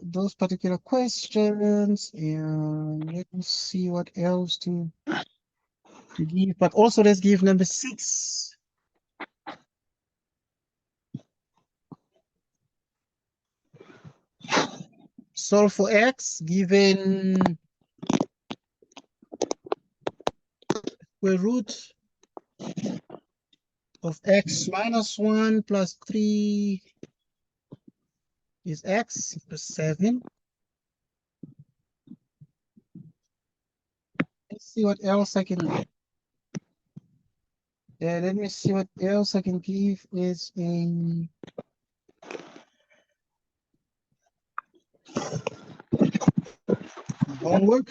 those particular questions, and let's see what else to give. But also, let's give number 6. Solve for X given square root of X minus 1 plus 3 is X equals 7. Let's see what else I can. Let me see what else I can give is a homework.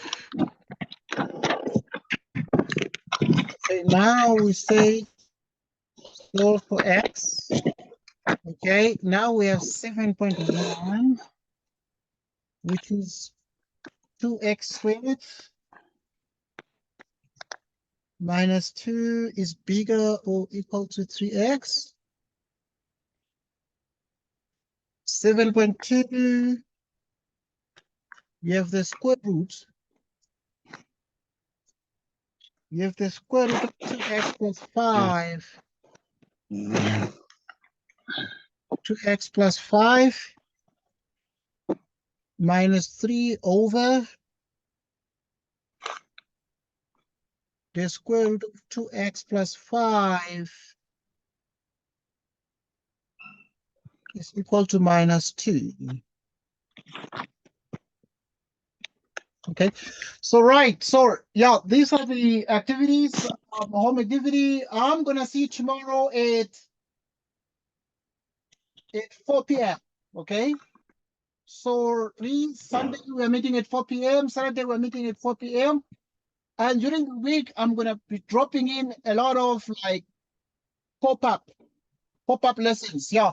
Okay, now we say solve for X. Okay, now we have 7.1, which is 2x squared minus 2 is bigger or equal to 3x. 7.2, you have the square root. You have the square root of 2x plus 5. 2x plus 5 minus 3 over the square root of 2x plus 5 is equal to minus 2. Okay, so yeah, these are the activities, home activity. I'm gonna see you tomorrow at 4 p.m. Okay, so Sunday we're meeting at 4 p.m. Saturday we're meeting at 4 p.m. And during the week I'm gonna be dropping in a lot of like pop-up lessons. Yeah.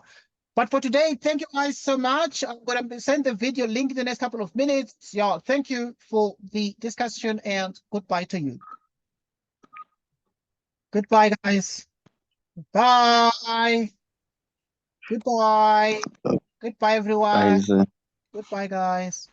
But for today, thank you guys so much. I'm going to send the video link in the next couple of minutes. Yeah, thank you for the discussion and goodbye to you. Goodbye, guys. Bye. Goodbye. Goodbye, everyone. Guys, Goodbye, guys.